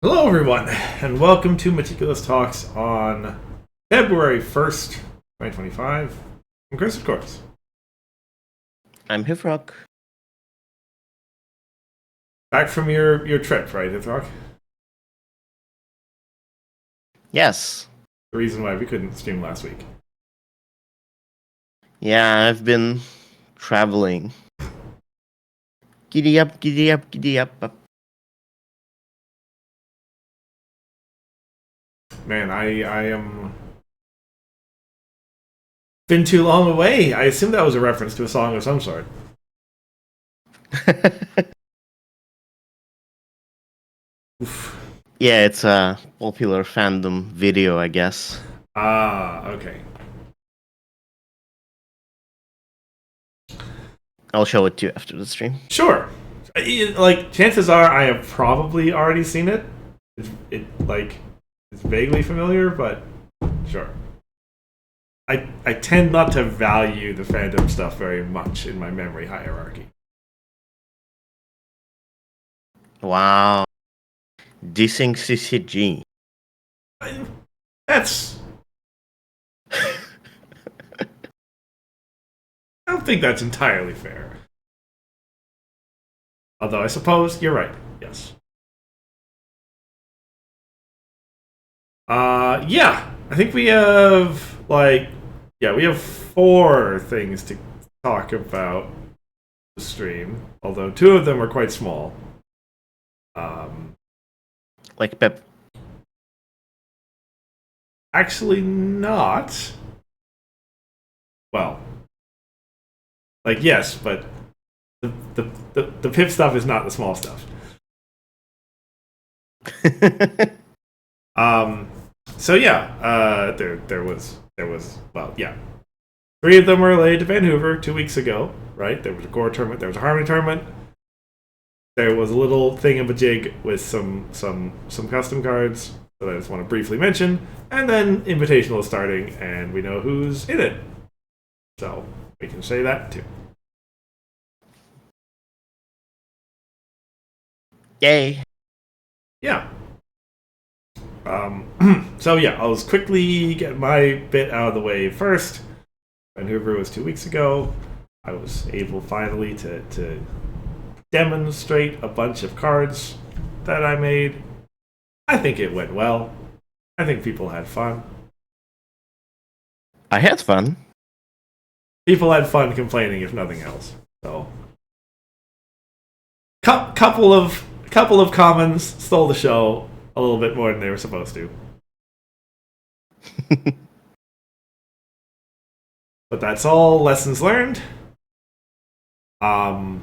Hello, everyone, and welcome to Meticulous Talks on February 1st, 2025. I'm Chris, of course. I'm Hithroc. Back from your trip, right, Hithroc? Yes. The reason why we couldn't stream last week. Yeah, I've been traveling. Giddy up, giddy up, giddy up. Man, I am... Been too long away. I assume that was a reference to a song of some sort. Oof. Yeah, it's a popular fandom video, I guess. Ah, okay. I'll show it to you after the stream. Sure. Like, chances are I have probably already seen it. It's vaguely familiar, but sure. I tend not to value the fandom stuff very much in my memory hierarchy. Wow. Dissing CCG. That's... I don't think that's entirely fair. Although I suppose you're right. Yes. Yeah. I think we have we have four things to talk about the stream. Although two of them are quite small. Like Pep. Actually, not. Well, yes, but the pip stuff is not the small stuff. So yeah, there was three of them were related to Vancouver 2 weeks ago, right? There was a core tournament, there was a harmony tournament, there was a little thingamajig with some custom cards that I just want to briefly mention, and then Invitational is starting, and we know who's in it, so we can say that too. Yay. Yeah. So yeah, I'll just quickly get my bit out of the way first. Vancouver was 2 weeks ago. I was able finally to demonstrate a bunch of cards that I made. I think it went well. I think people had fun. I had fun. People had fun complaining, if nothing else. So, couple of commons stole the show a little bit more than they were supposed to. But that's all lessons learned. I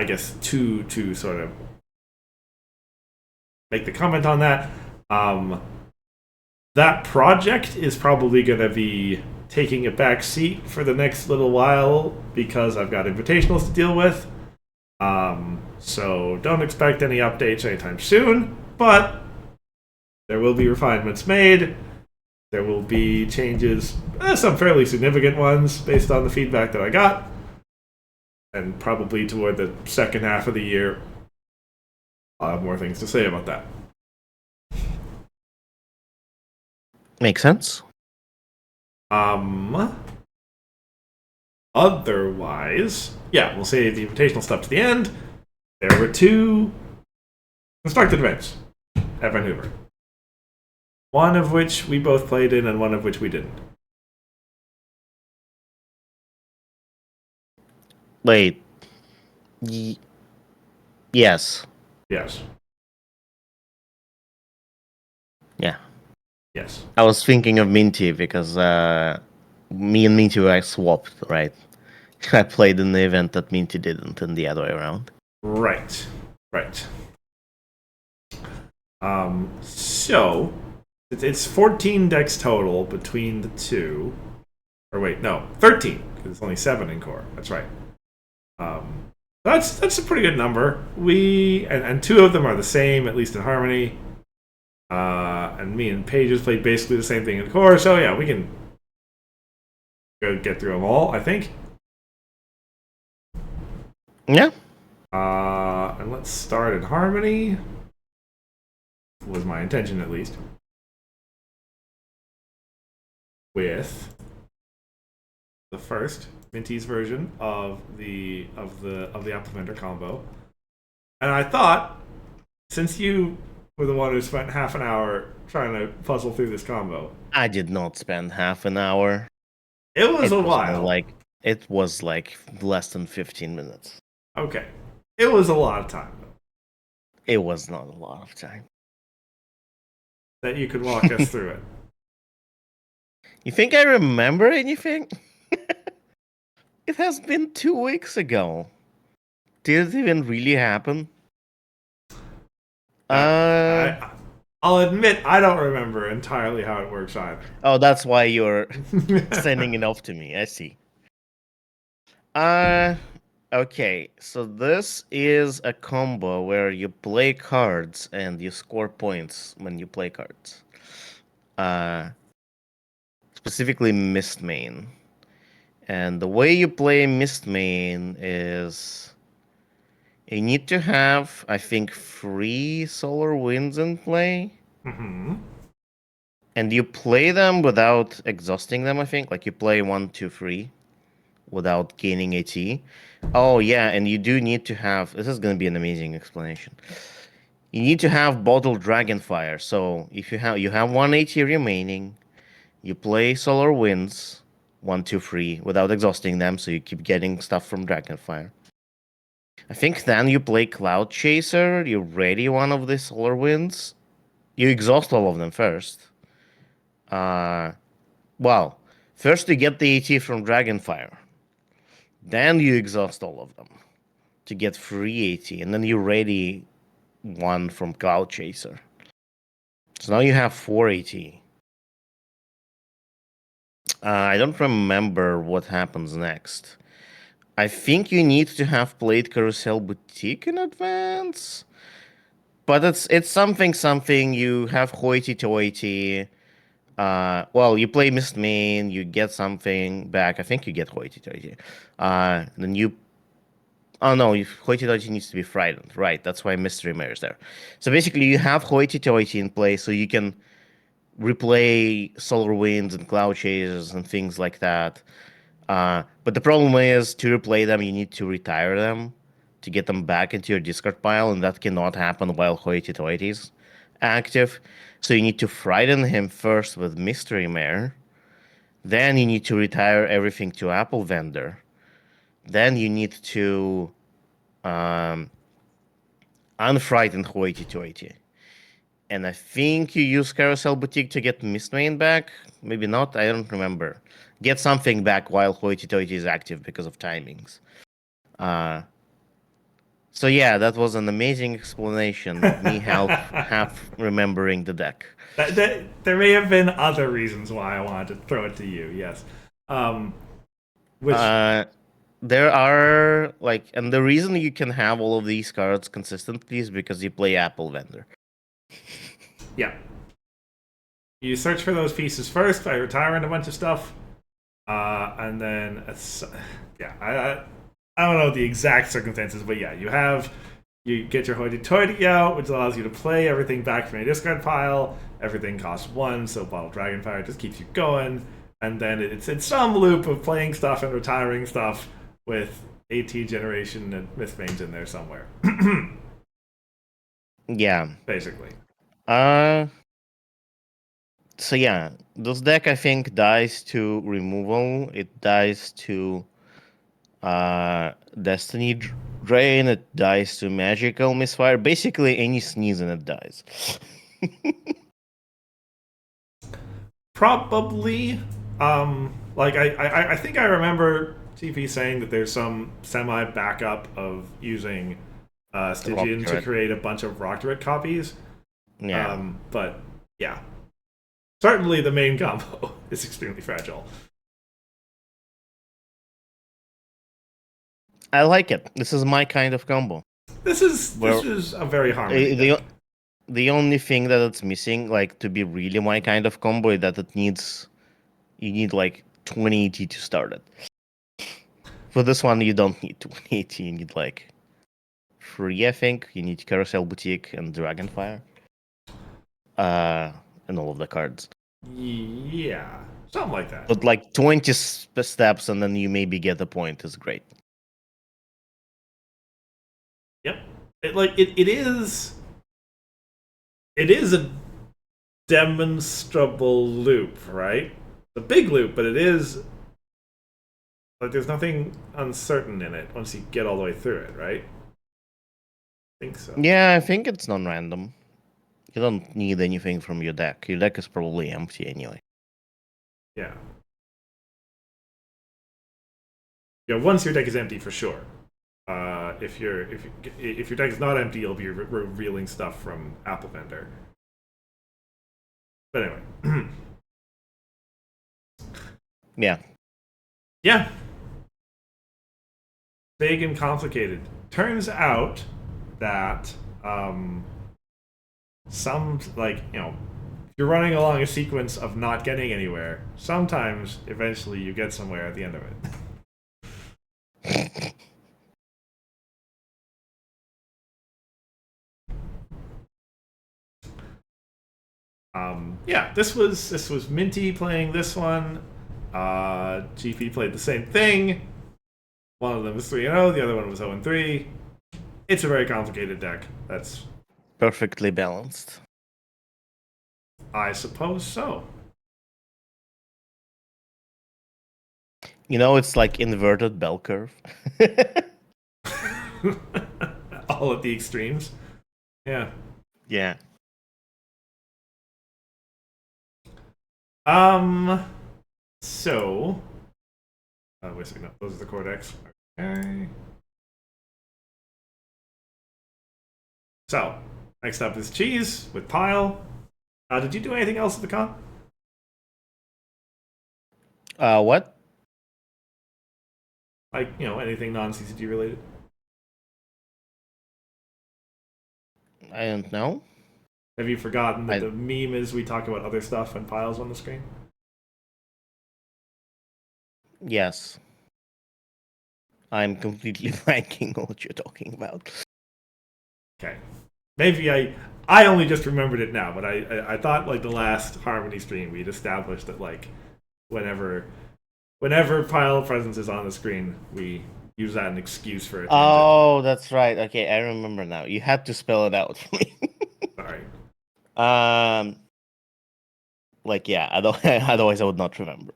guess to sort of make the comment on that. That project is probably going to be taking a back seat for the next little while because I've got invitationals to deal with. So don't expect any updates anytime soon, but there will be refinements made. There will be changes, some fairly significant ones based on the feedback that I got. And probably toward the second half of the year, I'll have more things to say about that. Makes sense. Otherwise, yeah, we'll save the invitational stuff to the end. There were two constructed events at Vanhoover. One of which we both played in, and one of which we didn't. Wait. Yes. Yes. Yeah. Yes. I was thinking of Minty because me and Minty were swapped, right? I played in the event that Minty didn't, and the other way around. Right. So it's 14 decks total between the two. Or wait, no, 13 because it's only 7 in core. That's right. That's a pretty good number. And two of them are the same, at least in harmony. And me and Paige has played basically the same thing in core. So yeah, we can go get through them all, I think. Yeah. And let's start in harmony. was my intention at least, with the first Minty's version of the Apple Vendor combo. And I thought, since you were the one who spent half an hour trying to puzzle through this combo, I did not spend half an hour. it was a while. It was like less than 15 minutes. Okay. It was a lot of time, though. It was not a lot of time. That you could walk us through it. You think I remember anything? It has been 2 weeks ago. Did it even really happen? I'll admit I don't remember entirely how it works either. Oh, that's why you're sending it off to me. I see. Okay. So this is a combo where you play cards and you score points when you play cards. Specifically Mist Main. And the way you play Mist Main is you need to have, I think, 3 Solar Winds in play. Mm-hmm. And you play them without exhausting them, I think. Like you play 1, 2, 3 without gaining AT. Oh, yeah, and you do need to have... This is going to be an amazing explanation. You need to have Bottled Dragonfire. So if you have 1 AT remaining, you play Solar Winds 1, 2, 3 without exhausting them, so you keep getting stuff from Dragonfire. I think then you play Cloud Chaser, you ready one of the Solar Winds. You exhaust all of them first. Well, first you get the AT from Dragonfire. Then you exhaust all of them to get free AT, and then you ready one from Cloud Chaser. So now you have 4 AT. I don't remember what happens next. I think you need to have played Carousel Boutique in advance. But it's something you have hoity-toity. Well, you play Mist Main, you get something back. I think you get hoity-toity. Then you... Oh no, hoity-toity needs to be frightened. Right, that's why Mystery Mare is there. So basically you have hoity-toity in play so you can replay Solar Winds and Cloud Chasers and things like that. But the problem is, to replay them, you need to retire them to get them back into your discard pile, and that cannot happen while Hoity-Toity is active. So you need to frighten him first with Mystery Mare. Then you need to retire everything to Apple Vendor. Then you need to unfrighten Hoity-Toity. And I think you use Carousel Boutique to get Mistmain back. Maybe not, I don't remember. Get something back while Hoity-Toity is active because of timings. So yeah, that was an amazing explanation. Me half remembering the deck. There may have been other reasons why I wanted to throw it to you, yes. There are, and the reason you can have all of these cards consistently is because you play Apple Vendor. Yeah. You search for those pieces first by retiring a bunch of stuff. And then, I don't know the exact circumstances, but yeah, you get your hoity-toity out, which allows you to play everything back from your discard pile. Everything costs 1, so Bottle Dragonfire just keeps you going. And then it's in some loop of playing stuff and retiring stuff with AT generation and Mistmains in there somewhere. Yeah. Basically. So yeah, this deck I think dies to removal. It dies to Destiny Drain. It dies to Magical Misfire. Basically, any sneeze and it dies. Probably. I think I remember TP saying that there's some semi backup of using Stygian to create a bunch of Rock Turret copies. Yeah. But yeah. Certainly the main combo is extremely fragile. I like it. This is my kind of combo. This is a very harmony. The only thing that it's missing, to be really my kind of combo, is that you need 20 AT to start it. For this one, you don't need 20 AT. You need 3, I think. You need Carousel Boutique and Dragonfire. and all of the cards. Yeah, something like that. But like 20 steps and then you maybe get a point is great. Yep. It is a demonstrable loop, right? It's a big loop, but it is like there's nothing uncertain in it once you get all the way through it, right? I think so. Yeah, I think it's non-random. You don't need anything from your deck. Your deck is probably empty anyway. Yeah. Yeah, once your deck is empty for sure. If your deck is not empty, you'll be revealing stuff from Apple Vendor. But anyway. Yeah. Yeah. Big and complicated. Turns out that some, like, if you're running along a sequence of not getting anywhere, sometimes eventually you get somewhere at the end of it. Yeah, this was Minty playing this one. GP played the same thing. One of them was 3-0, the other one was 0-3. It's a very complicated deck. That's Perfectly balanced. I suppose so. It's like inverted bell curve. All at the extremes. Yeah. Yeah. So. Wait a second. No, those are the core decks. Okay. So, next up is Cheese with Pile. Did you do anything else at the con? What? Like, anything non-CCG related? I don't know. Have you forgotten that the meme is we talk about other stuff and Pile's on the screen? Yes. I'm completely blanking on what you're talking about. Okay. Maybe I only just remembered it now, but I thought like the last Harmony stream we'd established that like whenever Pile presence is on the screen, we use that as an excuse for it. Oh, that's right. Okay, I remember now. You had to spell it out for me. Sorry. Like yeah, otherwise I would not remember.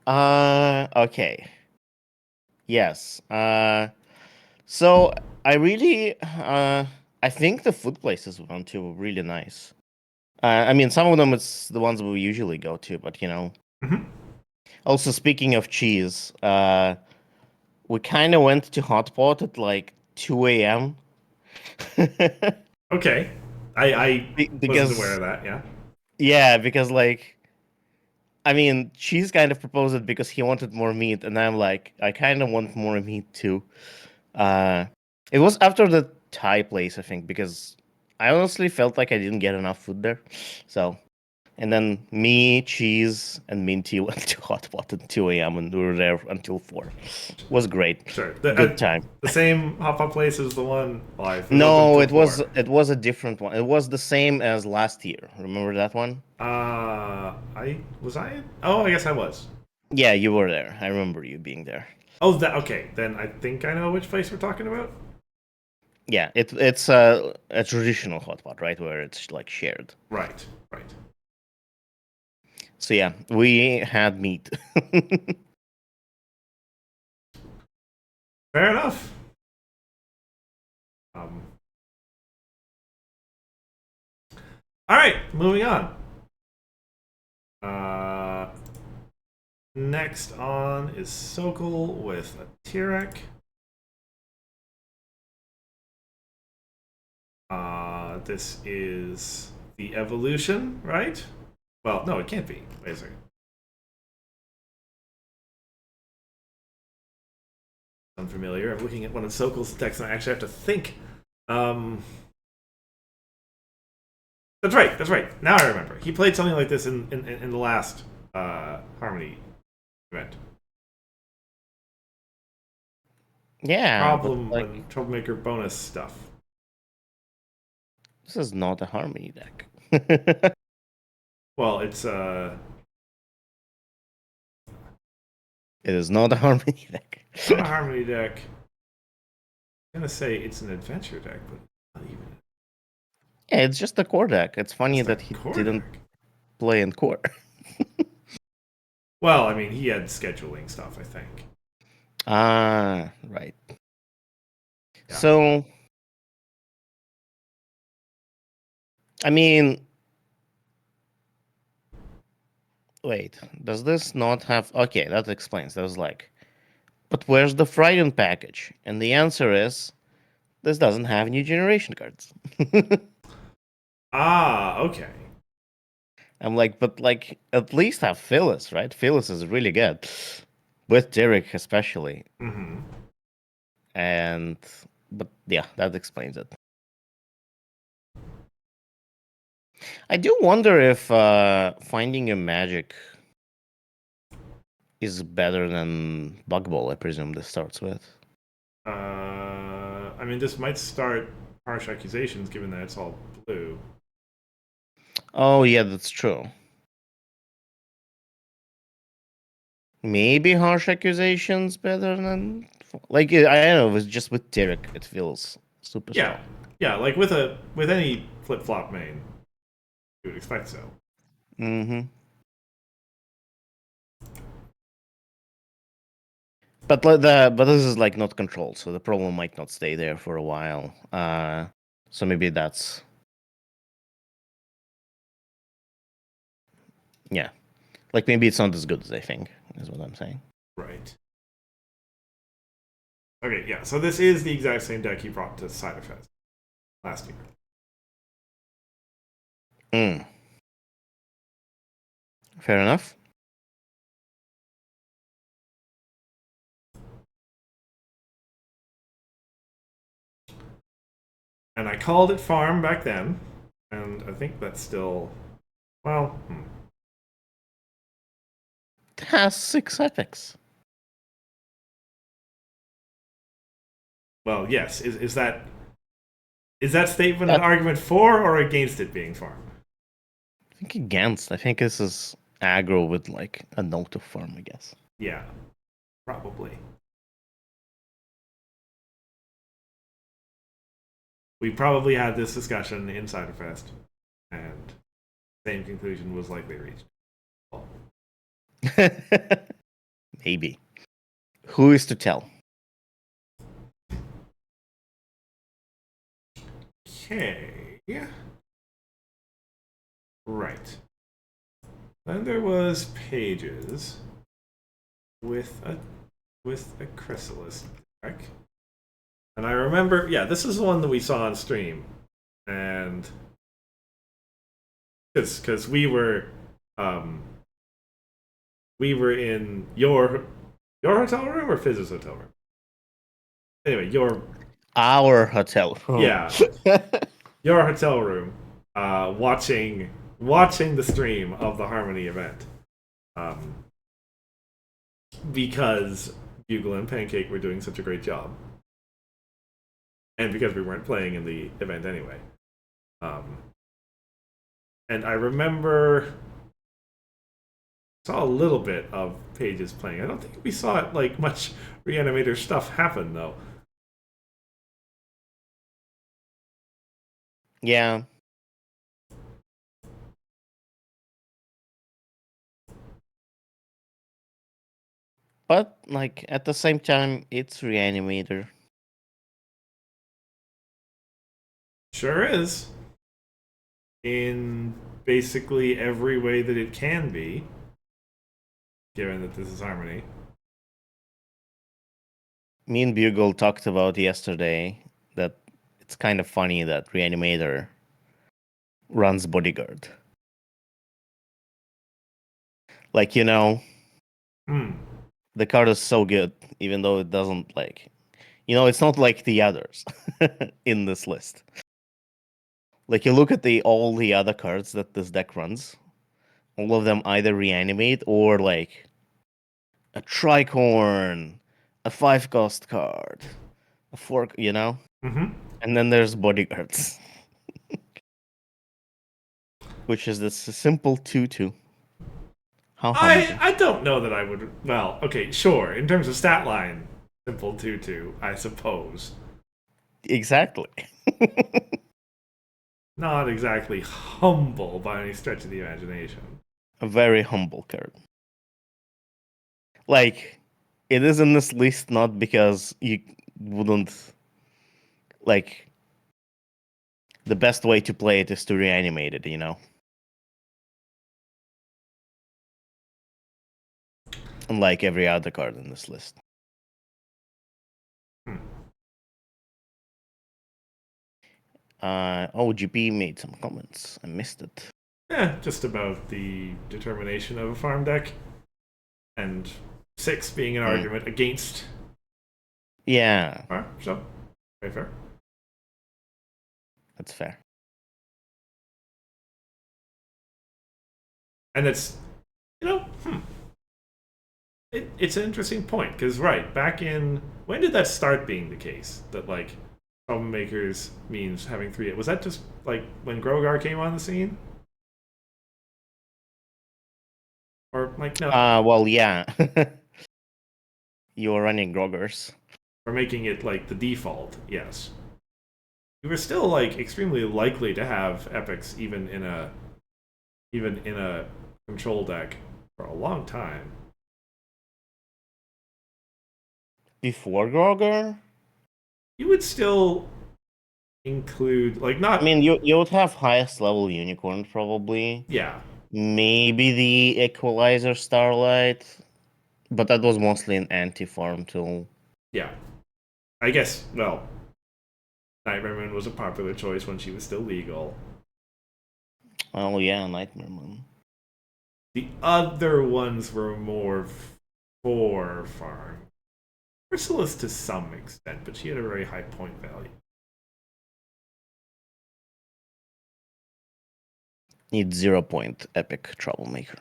Okay. Yes. So I really I think the food places we went to were really nice. I mean, some of them it's the ones we usually go to, but Mm-hmm. Also, speaking of cheese, we kind of went to Hotpot at like 2 a.m. Okay. I because wasn't aware of that, yeah. Yeah, because like I mean, Cheese kind of proposed it because he wanted more meat, and I'm like, I kind of want more meat too. It was after the Thai place, I think, because I honestly felt like I didn't get enough food there. So, and then me, Cheese, and Minty went to Hotpot at 2 a.m. and we were there until 4. It was great. Sure. Good time. The same hot pot place as the one live. No, it was a different one. It was the same as last year. Remember that one? I was I. Oh, I guess I was. Yeah, you were there. I remember you being there. Oh, that okay. Then I think I know which place we're talking about. Yeah, it's a traditional hot pot, right, where it's like shared. Right. So yeah, we had meat. Fair enough. All right, moving on. Next on is Sokol with a Hithroc. This is the evolution, right? Well, no, it can't be. Wait a second. Unfamiliar. I'm looking at one of Sokol's decks, and I actually have to think. That's right. Now I remember. He played something like this in the last Harmony event. Yeah. Problem and troublemaker bonus stuff. This is not a Harmony deck. Well, it's It is not a harmony deck. not a harmony deck. I'm gonna say it's an adventure deck, but not even. Yeah, it's just a core deck. It's funny It's a that he core didn't deck. play in core. Well, I mean, he had scheduling stuff, I think. Ah, right. Yeah. So, I mean, wait, does this not have... Okay, that explains. That was like, but where's the Frightened package? And the answer is, this doesn't have new generation cards. Ah, okay. I'm like, but like, at least have Phyllis, right? Phyllis is really good. With Derek especially. Mm-hmm. And, but yeah, that explains it. I do wonder if finding a magic is better than Bug Ball, I presume this starts with. I mean, this might start harsh accusations, given that it's all blue. Oh, yeah, that's true. Maybe harsh accusations better than... Like, I don't know, it's just with Derek, it feels super Yeah, strong. yeah. Like with any flip flop main, you would expect so. Mm-hmm. But this is like not controlled, so the problem might not stay there for a while. So maybe that's... Yeah. Like maybe it's not as good as I think, is what I'm saying. Right. Okay, yeah. So this is the exact same deck he brought to Cider Fest last year. Mm. Fair enough. And I called it farm back then, and I think that's still well. It has 6 epics. Well, yes. Is that statement an That, argument for or against it being farm? I think against. I think this is aggro with like a note of farm, I guess. Yeah, probably. We probably had this discussion in Ciderfest, and same conclusion was likely reached. Well, Maybe. Who is to tell? okay. Right. Then there was pages with a chrysalis deck. And I remember, yeah, this is the one that we saw on stream. And because we were in your hotel room or Fizz's hotel room? Anyway, Our hotel room. yeah, your hotel room, watching the stream of the Harmony event, um, because Bugle and Pancake were doing such a great job, and because we weren't playing in the event anyway. Um, and I remember saw a little bit of Pages playing. I don't think we saw like much Reanimator stuff happen though. Yeah. But like at the same time, it's Reanimator. Sure is. In basically every way that it can be, given that this is Harmony. Me and Bugle talked about yesterday that it's kind of funny that Reanimator runs Bodyguard. Like, Hmm. the card is so good, even though it doesn't like, it's not like the others in this list. Like you look at all the other cards that this deck runs, all of them either reanimate or like a tricorn, a 5-cost card, a 4, Mm-hmm. and then there's bodyguards. which is this simple 2/2. How humble. I don't know that I would. Well, okay, sure. In terms of stat line, simple 2/2, I suppose. Exactly. Not exactly humble by any stretch of the imagination. A very humble card. Like, it is in this list not because you wouldn't like the best way to play it is to reanimate it, you know? Unlike every other card in this list. GP made some comments. I missed it. Yeah, just about the determination of a farm deck. And 6 being an argument against. Yeah. Alright, so, very fair. That's fair. And it's, it's an interesting point, because, right, back in, when did that start being the case? That, like, troublemakers means having 3, was that just, like, when Grogar came on the scene? Or, like, no. Well, yeah. You were running Grogers. Or making it, like, the default, yes. We were still, like, extremely likely to have epics even in a control deck for a long time. Before Grogar? You would still include, like, not. I mean, you would have highest level unicorn probably. Yeah. Maybe the Equalizer Starlight, but that was mostly an anti-farm tool. Yeah. I guess, well, Nightmare Moon was a popular choice when she was still legal. Oh yeah, Nightmare Moon. The other ones were more for farm. Chrysalis to some extent, but she had a very high point value. Need 0-point epic troublemaker.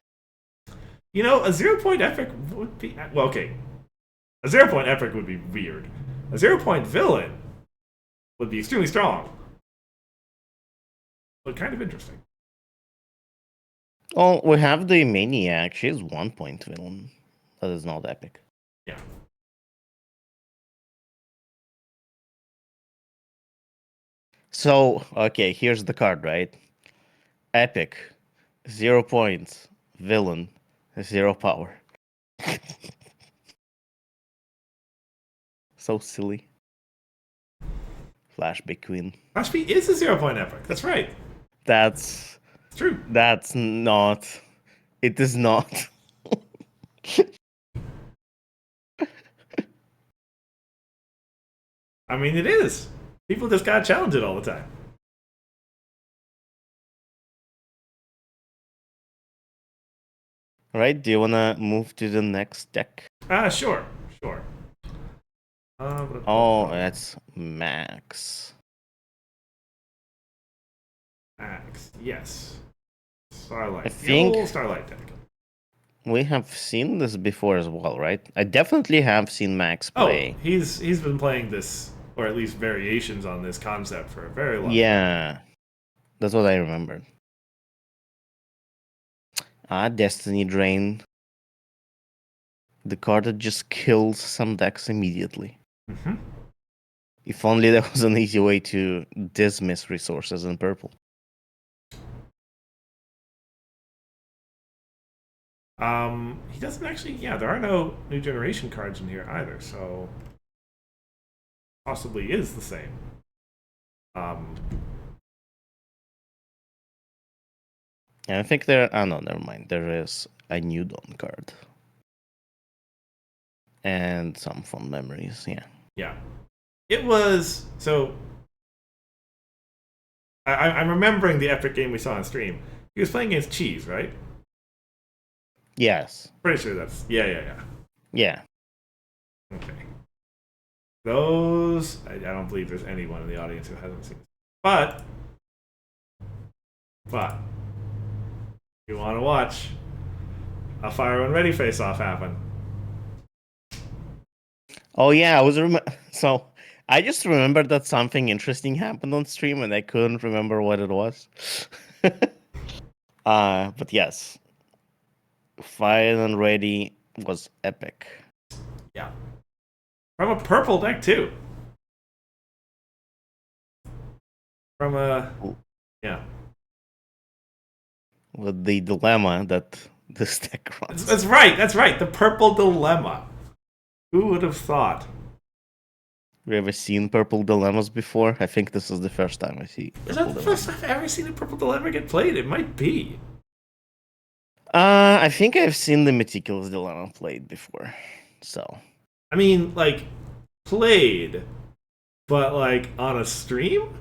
You know, a 0-point epic would be, well, okay. A 0-point epic would be weird. A 0-point villain would be extremely strong, but kind of interesting. Oh, we have the Maniac. She's 1-point villain. That is not epic. Yeah. So, okay, here's the card, right? Epic, 0 points. Villain, 0 power. So silly. Flash Big Queen. Flash B is a 0-point epic. That's right. That's It's true. That's not. It is not. I mean, it is. People just gotta challenge it all the time. Right? Do you wanna move to the next deck? Sure. Oh, that's Max. Max, yes. Starlight. I think the old Starlight deck. we have seen this before as well, right? I definitely have seen Max play. Oh, he's been playing this, or at least variations on this concept for a very long time. Yeah, that's what I remembered. Destiny Drain. The card that just kills some decks immediately. Mm-hmm. If only there was an easy way to dismiss resources in purple. He doesn't actually. Yeah, there are no new generation cards in here either, so possibly is the same. And I think there. Oh no, never mind. There is a New Dawn card. And some fond memories, yeah. Yeah. It was so. I'm remembering the epic game we saw on stream. He was playing against Cheese, right? Yes. Pretty sure that's yeah. Yeah. Okay. Those I don't believe there's anyone in the audience who hasn't seen this. But you want to watch a Fire When Ready face-off happen. Oh yeah, I was so I just remembered that something interesting happened on stream and I couldn't remember what it was. But yes, Fire and Ready was epic. Yeah. From a purple deck, too. From a. Yeah. With the dilemma that this deck runs. That's right. That's right. The purple dilemma. Who would have thought? Have you ever seen purple dilemmas before? I think this is the first time I see. Is that the first time I've ever seen a purple dilemma get played? It might be. I think I've seen the Meticulous dilemma played before. So. I mean, like, played, but like on a stream.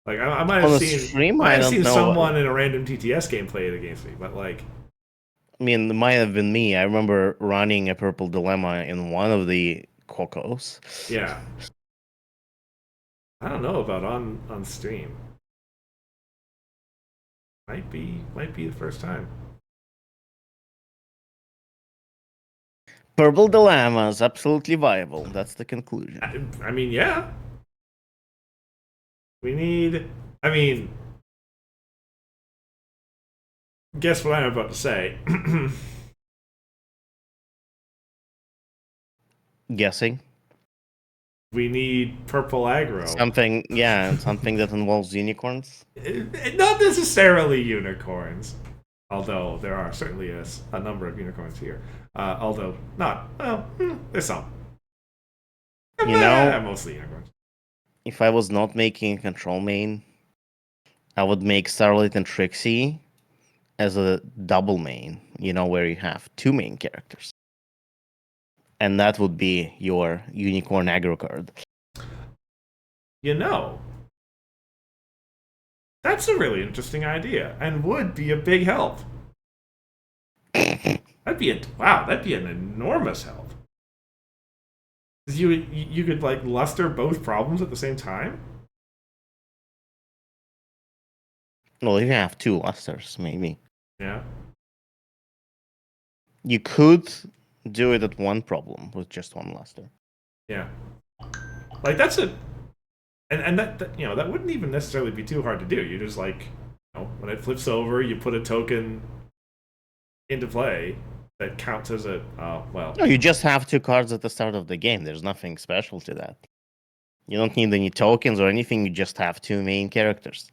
Like I might have seen someone in a random TTS game play it against me, but like, I mean, it might have been me. I remember running a purple dilemma in one of the Cocos. Yeah. I don't know about on stream. Might be the first time. Purple dilemma is absolutely viable. That's the conclusion. I mean, yeah. We need. I mean, guess what I'm about to say. Guessing. We need purple aggro. Something that involves unicorns. Not necessarily unicorns, although there are certainly a number of unicorns here. Although not, well, there's some. Mostly unicorns. If I was not making a control main, I would make Starlight and Trixie as a double main, where you have two main characters. And that would be your unicorn aggro card. That's a really interesting idea and would be a big help. That'd be an enormous help. You could like luster both problems at the same time? Well, if you have two lusters, maybe. Yeah. You could do it at one problem with just one luster. Yeah. Like that's and that wouldn't even necessarily be too hard to do. You just like, when it flips over, you put a token into play that counts as a No, you just have two cards at the start of the game. There's nothing special to that. You don't need any tokens or anything. You just have two main characters.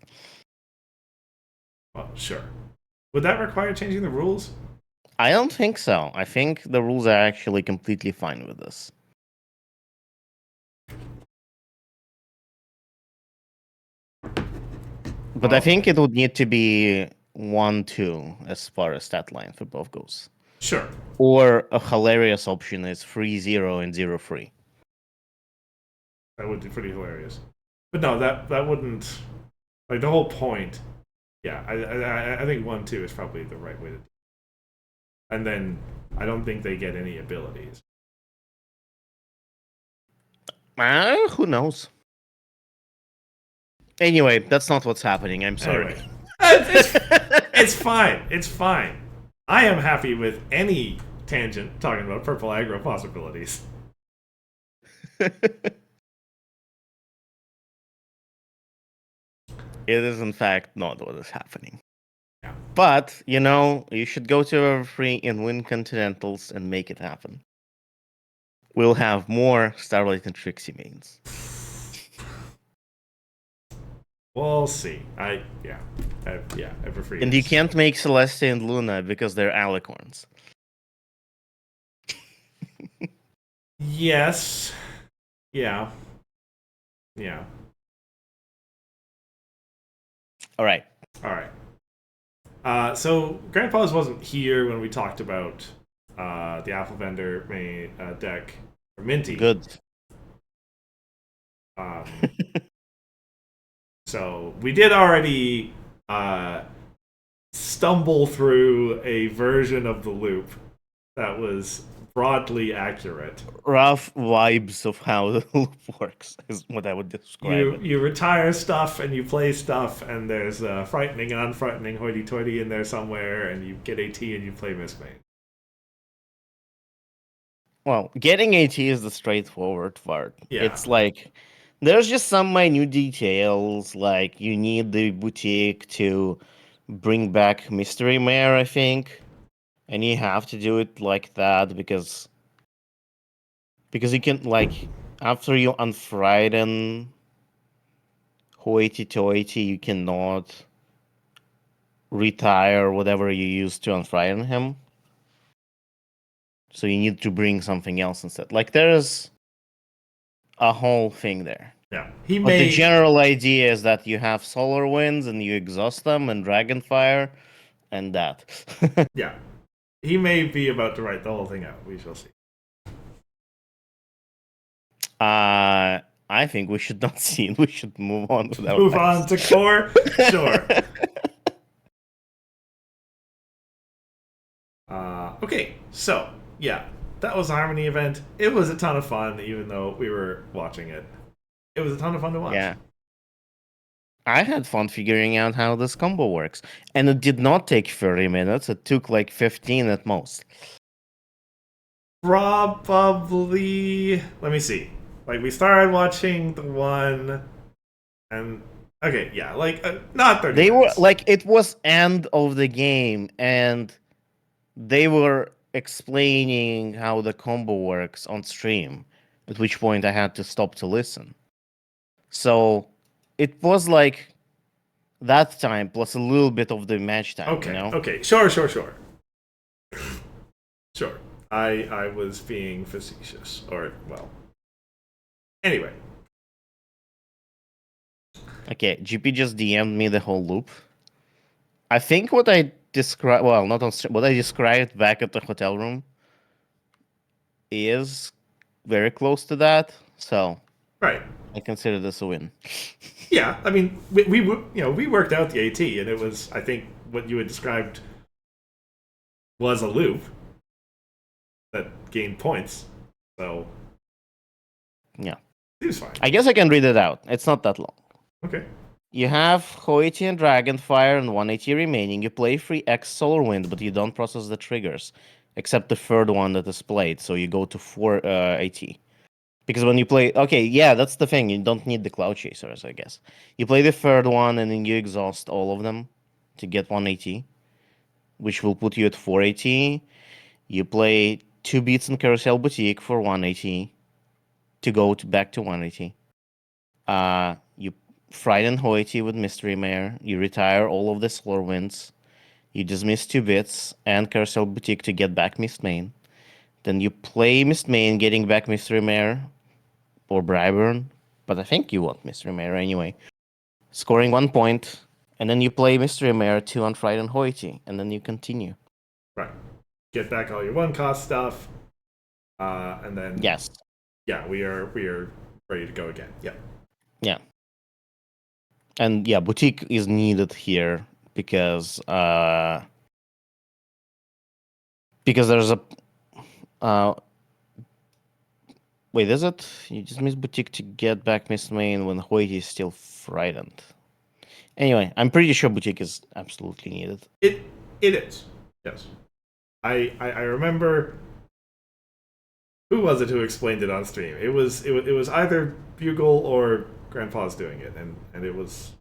Well, sure. Would that require changing the rules? I don't think so. I think the rules are actually completely fine with this. But I think it would need to be 1-2 as far as stat line for both goes. Sure. Or a hilarious option is 3-0 and 0-3. That would be pretty hilarious. But no, that wouldn't, like, the whole point. Yeah, I think 1-2 is probably the right way to do it. And then I don't think they get any abilities. Who knows? Anyway, that's not what's happening. I'm sorry. Anyway, it's fine. It's fine. I am happy with any tangent talking about purple aggro possibilities. It is, in fact, not what is happening. Yeah. But, you should go to Everfree and win Continentals and make it happen. We'll have more Starlight and Trixie mains. We'll see. Everfree. And you can't make Celestia and Luna because they're alicorns. Yes. Yeah. Yeah. All right. So Grandpa's wasn't here when we talked about the Apple Vendor main deck for Minty. Good. So we did already stumble through a version of the loop that was broadly accurate. Rough vibes of how the loop works is what I would describe it. You retire stuff and you play stuff, and there's frightening and unfrightening hoity-toity in there somewhere, and you get AT and you play Mistmate. Well, getting AT is the straightforward part. Yeah. It's like There's just some minute details, like you need the boutique to bring back Mystery Mare, I think, and you have to do it like that because you can like after you unfrieden Hoity Toity, you cannot retire whatever you used to unfrieden him. So you need to bring something else instead. Like there's a whole thing there. Yeah, But the general idea is that you have solar winds and you exhaust them and dragonfire and that. Yeah, he may be about to write the whole thing out. We shall see. I think we should not see it. We should move on with our Move lives. on to core. Sure. Okay, so yeah, that was the Harmony event. It was a ton of fun, even though we were watching it. It was a ton of fun to watch. Yeah. I had fun figuring out how this combo works. And it did not take 30 minutes. It took like 15 at most. Probably. Let me see. Like, we started watching the one, and. Okay, yeah, like, not 30 They were minutes. like, it was end of the game, and they were explaining how the combo works on stream, at which point I had to stop to listen. So it was like that time plus a little bit of the match time, Okay, you know? okay, sure. Sure. I was being facetious, or, well. Anyway. Okay, GP just DM'd me the whole loop. I think what I described, well, not on stream, what I described back at the hotel room is very close to that. So Right. I consider this a win. Yeah, I mean, we worked out the AT, and it was, I think, what you had described was a loop that gained points. So Yeah. it was fine. I guess I can read it out. It's not that long. Okay. You have Hoity and Dragonfire and 180 remaining. You play free X Solar Wind, but you don't process the triggers, except the third one that is played. So you go to 480. Because when you play, okay, yeah, that's the thing. You don't need the Cloud Chasers, I guess. You play the third one and then you exhaust all of them to get 180, which will put you at 480. You play 2 beats in Carousel Boutique for 180 to go back to 180. You frighten Hoity with Mystery Mare. You retire all of the Solar Winds. You dismiss 2 bits and Carousel Boutique to get back Mist Main. Then you play Mist Main, getting back Mystery Mare or Brybern, but I think you want Mystery Mare anyway. Scoring 1 point, and then you play Mystery Mare to unfrighten Hoity, and then you continue. Right. Get back all your one cost stuff, and then Yes. Yeah, we are ready to go again. Yeah. Yeah. And yeah, Boutique is needed here because there's a wait, is it? You just miss Boutique to get back Miss Main when Hoity is still frightened. Anyway, I'm pretty sure Boutique is absolutely needed. It is. Yes. I remember who was it who explained it on stream? It was either Bugle or Grandpa's doing it, and it was.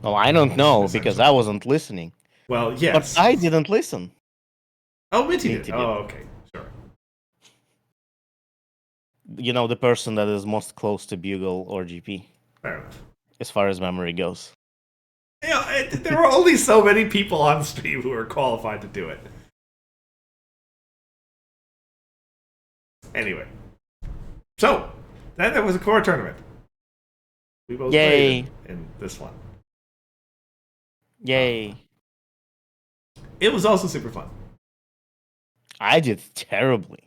Oh, I don't know because I wasn't listening. Well, yes. But I didn't listen. Oh, Minty Minty did. did. Oh, okay, sure. You know, the person that is most close to Bugle or GP, Fair enough. as far as memory goes. Yeah, there were only so many people on stream who were qualified to do it. Anyway, so then there was a core tournament. We both Yay. played in this one. Yay. It was also super fun. I did terribly.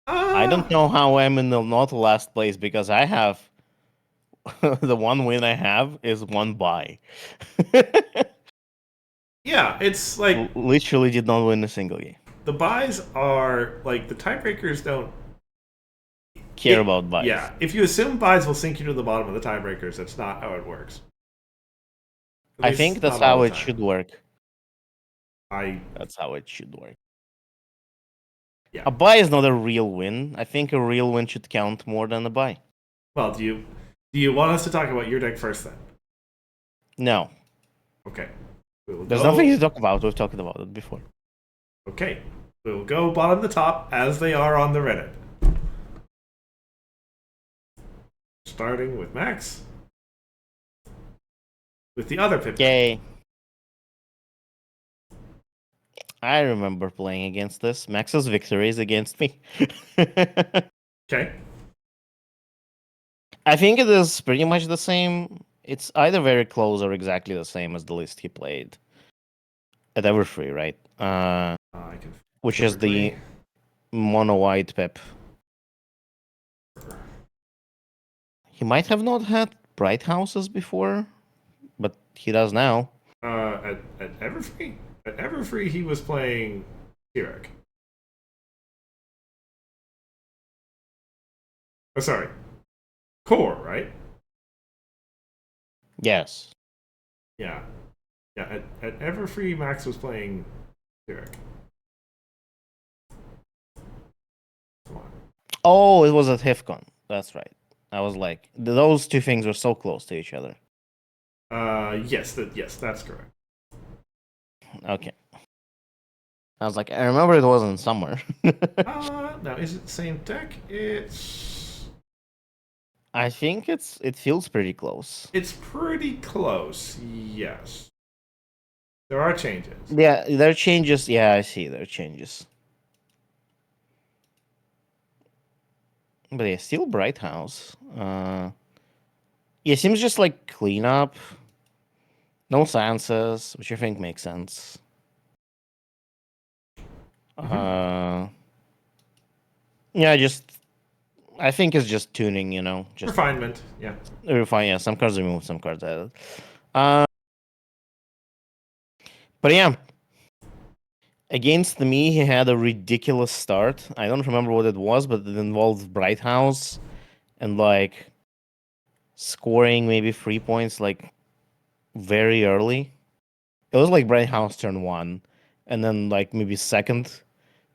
I don't know how I'm in the not last place because I have the one win I have is 1 bye. Yeah, it's like literally did not win a single game. The buys are like the tiebreakers don't care about buys. Yeah, if you assume buys will sink you to the bottom of the tiebreakers, that's not how it works. I think that's how it should work. That's how it should work. Yeah. A buy is not a real win. I think a real win should count more than a buy. Well, do you want us to talk about your deck first then? No. Okay. We will There's go, nothing to talk about. We've talked about it before. Okay. We will go bottom to top as they are on the Reddit. Starting with Max. With the other Pip. Yay. I remember playing against this. Max's victories against me. Okay. I think it is pretty much the same. It's either very close or exactly the same as the list he played at Everfree, right? I can Which is the quickly. mono white Pip. He might have not had bright houses before, but he does now. At Everfree? At Everfree, he was playing Hithroc. Oh, sorry. Core, right? Yes. Yeah. Yeah, at Everfree, Max was playing Hithroc. Come on. Oh, it was at HIFCon. That's right. I was like, those two things were so close to each other. Yes, that's correct. Okay. I was like, I remember it was in summer. Now is it the same deck? I think it feels pretty close. It's pretty close, yes. There are changes. Yeah, there are changes. Yeah, I see there are changes. But yeah, still Bright House. Yeah, it seems just like cleanup. No Sanses, which I think makes sense. Yeah, I think it's just tuning, just Refinement, yeah. refine. Yeah, some cards removed, some cards added. But yeah, against me, he had a ridiculous start. I don't remember what it was, but it involved Bright House and like scoring maybe 3 points like very early. It was like Bright House turn 1, and then like maybe second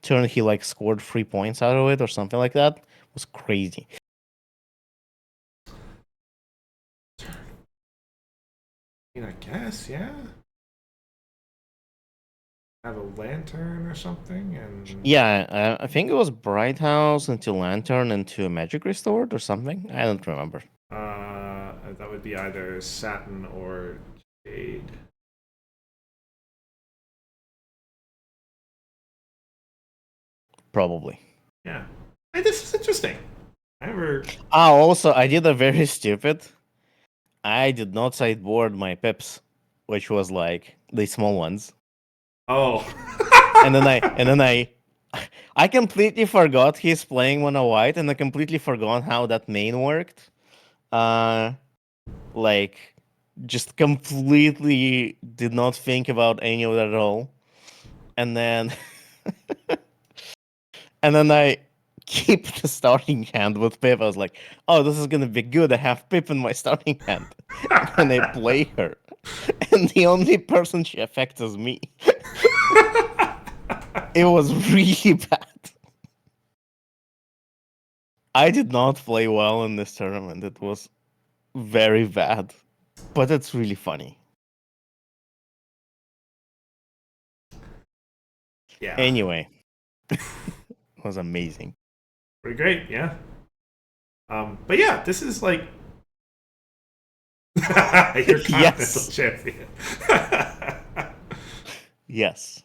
turn he like scored 3 points out of it or something like that. It was crazy. I mean, I guess, yeah. Have a lantern or something, and Yeah, I think it was Bright House into Lantern into Magic Restored or something. I don't remember. that would be either satin or jade. Probably. Yeah. Hey, this is interesting. I never. Also, I did a very stupid. I did not sideboard my pips, which was like the small ones. Oh. And then I completely forgot he's playing mono white, and I completely forgot how that main worked. Like just completely did not think about any of that at all. And then I keep the starting hand with Pip. I was like, oh, this is gonna be good. I have Pip in my starting hand. And I play her. And the only person she affects is me. It was really bad. I did not play well in this tournament. It was very bad. But it's really funny. Yeah. Anyway. It was amazing. Pretty great, yeah. But yeah, this is like your continental Yes. champion. Yes.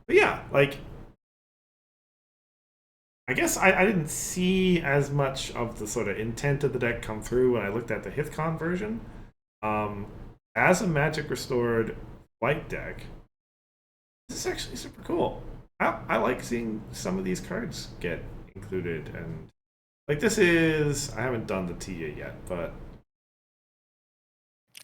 But yeah, like I guess I didn't see as much of the sort of intent of the deck come through when I looked at the Hithcon version. As a Magic Restored white deck, this is actually super cool. I like seeing some of these cards get included, and like this is I haven't done the Tia yet, but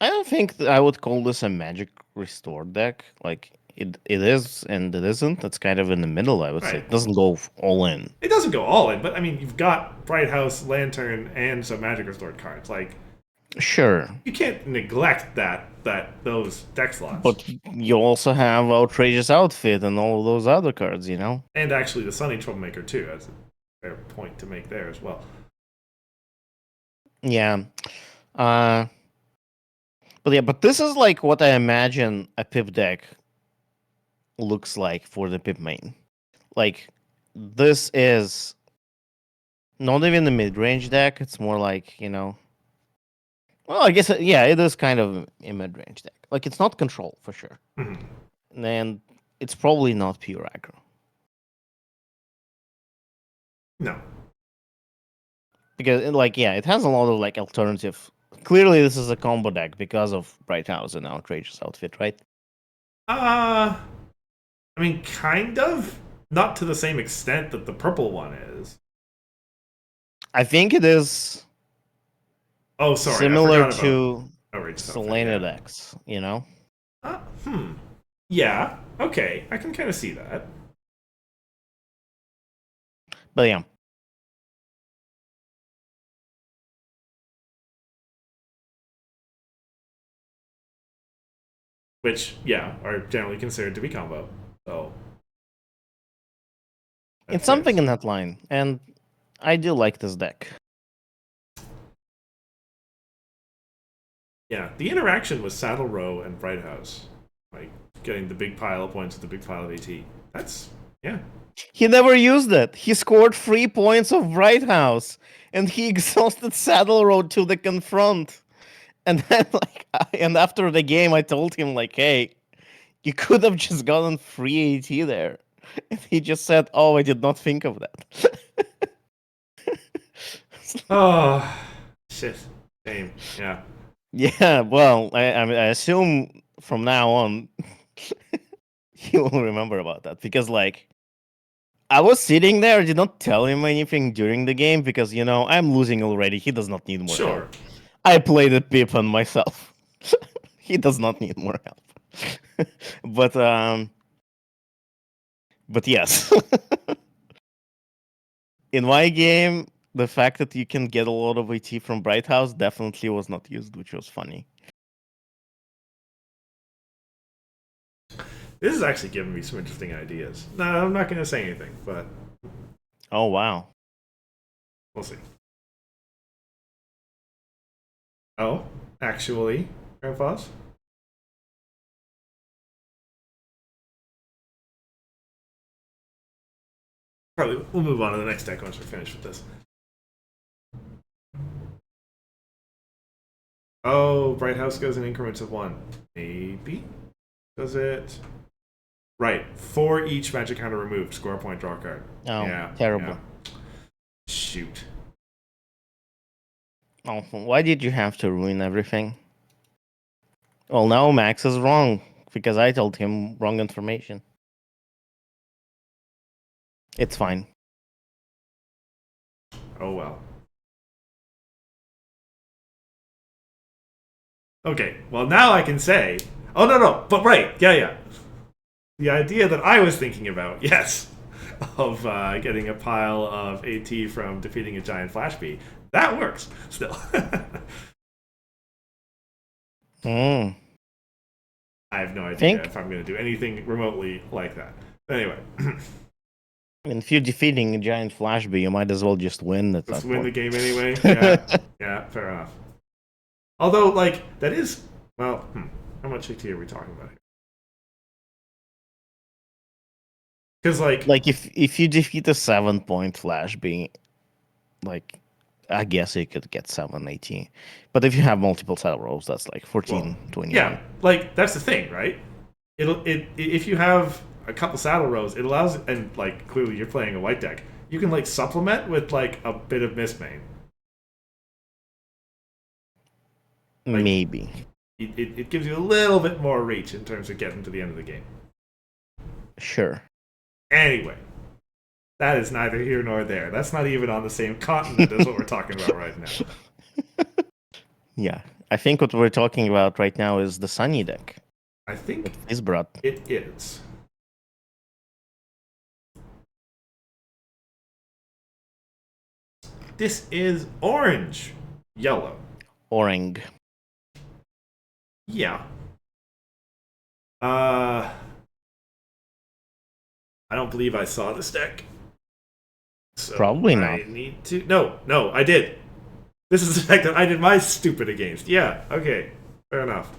I don't think I would call this a Magic Restored deck. Like it is and it isn't. It's kind of in the middle, I would say. right. It doesn't go all in. It doesn't go all in, but I mean you've got Bright House, Lantern, and some Magic Restored cards. Like Sure. you can't neglect that those deck slots. But you also have Outrageous Outfit and all of those other cards, you know? And actually the Sunny Troublemaker too. That's a fair point to make there as well. Yeah. But this is like what I imagine a Pip deck looks like for the Pip main. Like, this is not even a mid-range deck. It's more like, you know... Well, I guess, yeah, it is kind of a mid-range deck. Like, it's not control, for sure. Mm-hmm. And it's probably not pure aggro. No. Because, like, yeah, it has a lot of, like, alternative... Clearly, this is a combo deck because of Bright House and Outrageous Outfit, right? I mean, kind of. Not to the same extent that the purple one is. I think it is... Oh, sorry. Similar I forgot to about Selena decks, you know? Yeah. Okay. I can kind of see that. But yeah. Which, yeah, are generally considered to be combo. So It's something in that line, and I do like this deck. Yeah, the interaction with Saddle Row and Bright House, like getting the big pile of points with the big pile of AT. That's yeah. He never used it. He scored 3 points of Bright House, and he exhausted Saddle Road to the confront. And then, like, and after the game, I told him, like, hey, you could have just gotten free AT there. And he just said, oh, I did not think of that. Oh, shit. Shame. Yeah. Yeah, well, I assume from now on, he will remember about that. Because, like, I was sitting there, I did not tell him anything during the game because, you know, I'm losing already. He does not need more help. I played a Pip on myself. He does not need more help. But yes. In my game, the fact that you can get a lot of AT from Bright House definitely was not used, which was funny. This is actually giving me some interesting ideas. No, I'm not going to say anything, but Oh, wow. we'll see. Oh, actually, Grandpa's? Probably we'll move on to the next deck once we're finished with this. Oh, Bright House goes in increments of 1. Maybe? Does it? Right. For each magic counter removed, score a point, draw a card. Oh, yeah, terrible. Yeah. Shoot. Oh, why did you have to ruin everything? Well, now Max is wrong because I told him wrong information. It's fine. Oh well. Okay, well now I can say... Oh, no, but right, yeah. The idea that I was thinking about, yes, of getting a pile of AT from defeating a giant Flash Bee, that works, still. I have no idea if I'm going to do anything remotely like that. But anyway. And if you're defeating a giant Flash Bee, you might as well just win at Let's that win point. the game anyway. Yeah, fair enough. Although, like, that is... Well, how much AT are we talking about here? Because, like if you defeat a 7-point Flash Bee, like, I guess you could get 7-18. But if you have multiple saddle rolls, that's like 14, 21. Yeah, like, that's the thing, right? If you have a couple saddle rows, it allows... And, like, clearly you're playing a white deck. You can, like, supplement with, like, a bit of Mistmane. Like, maybe. It gives you a little bit more reach in terms of getting to the end of the game. Sure. Anyway, that is neither here nor there. That's not even on the same continent as what we're talking about right now. Yeah, I think what we're talking about right now is the Sunny deck. I think is brought. It is. This is orange. Yellow. Orange. Yeah. I don't believe I saw this deck. So Probably not. I need to. No, I did. This is the deck that I did my stupid against. Yeah, okay. Fair enough.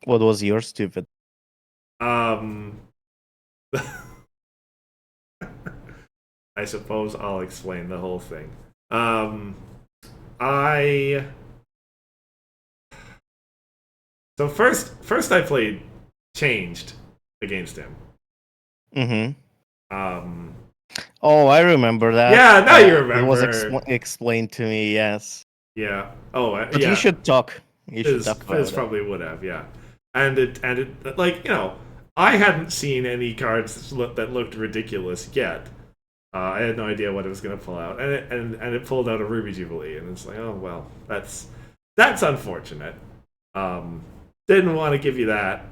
What was your stupid? I suppose I'll explain the whole thing. I So first I played Changed against him. Mm-hmm. Um Oh, I remember that. Yeah, now you remember. It was explained to me, yes. Yeah. Oh, But yeah. you should talk. You should talk about Fizz it. probably would have, yeah. And it like, I hadn't seen any cards that looked ridiculous yet. I had no idea what it was going to pull out, and it pulled out a Ruby Jubilee, and it's like, oh well, that's unfortunate. Didn't want to give you that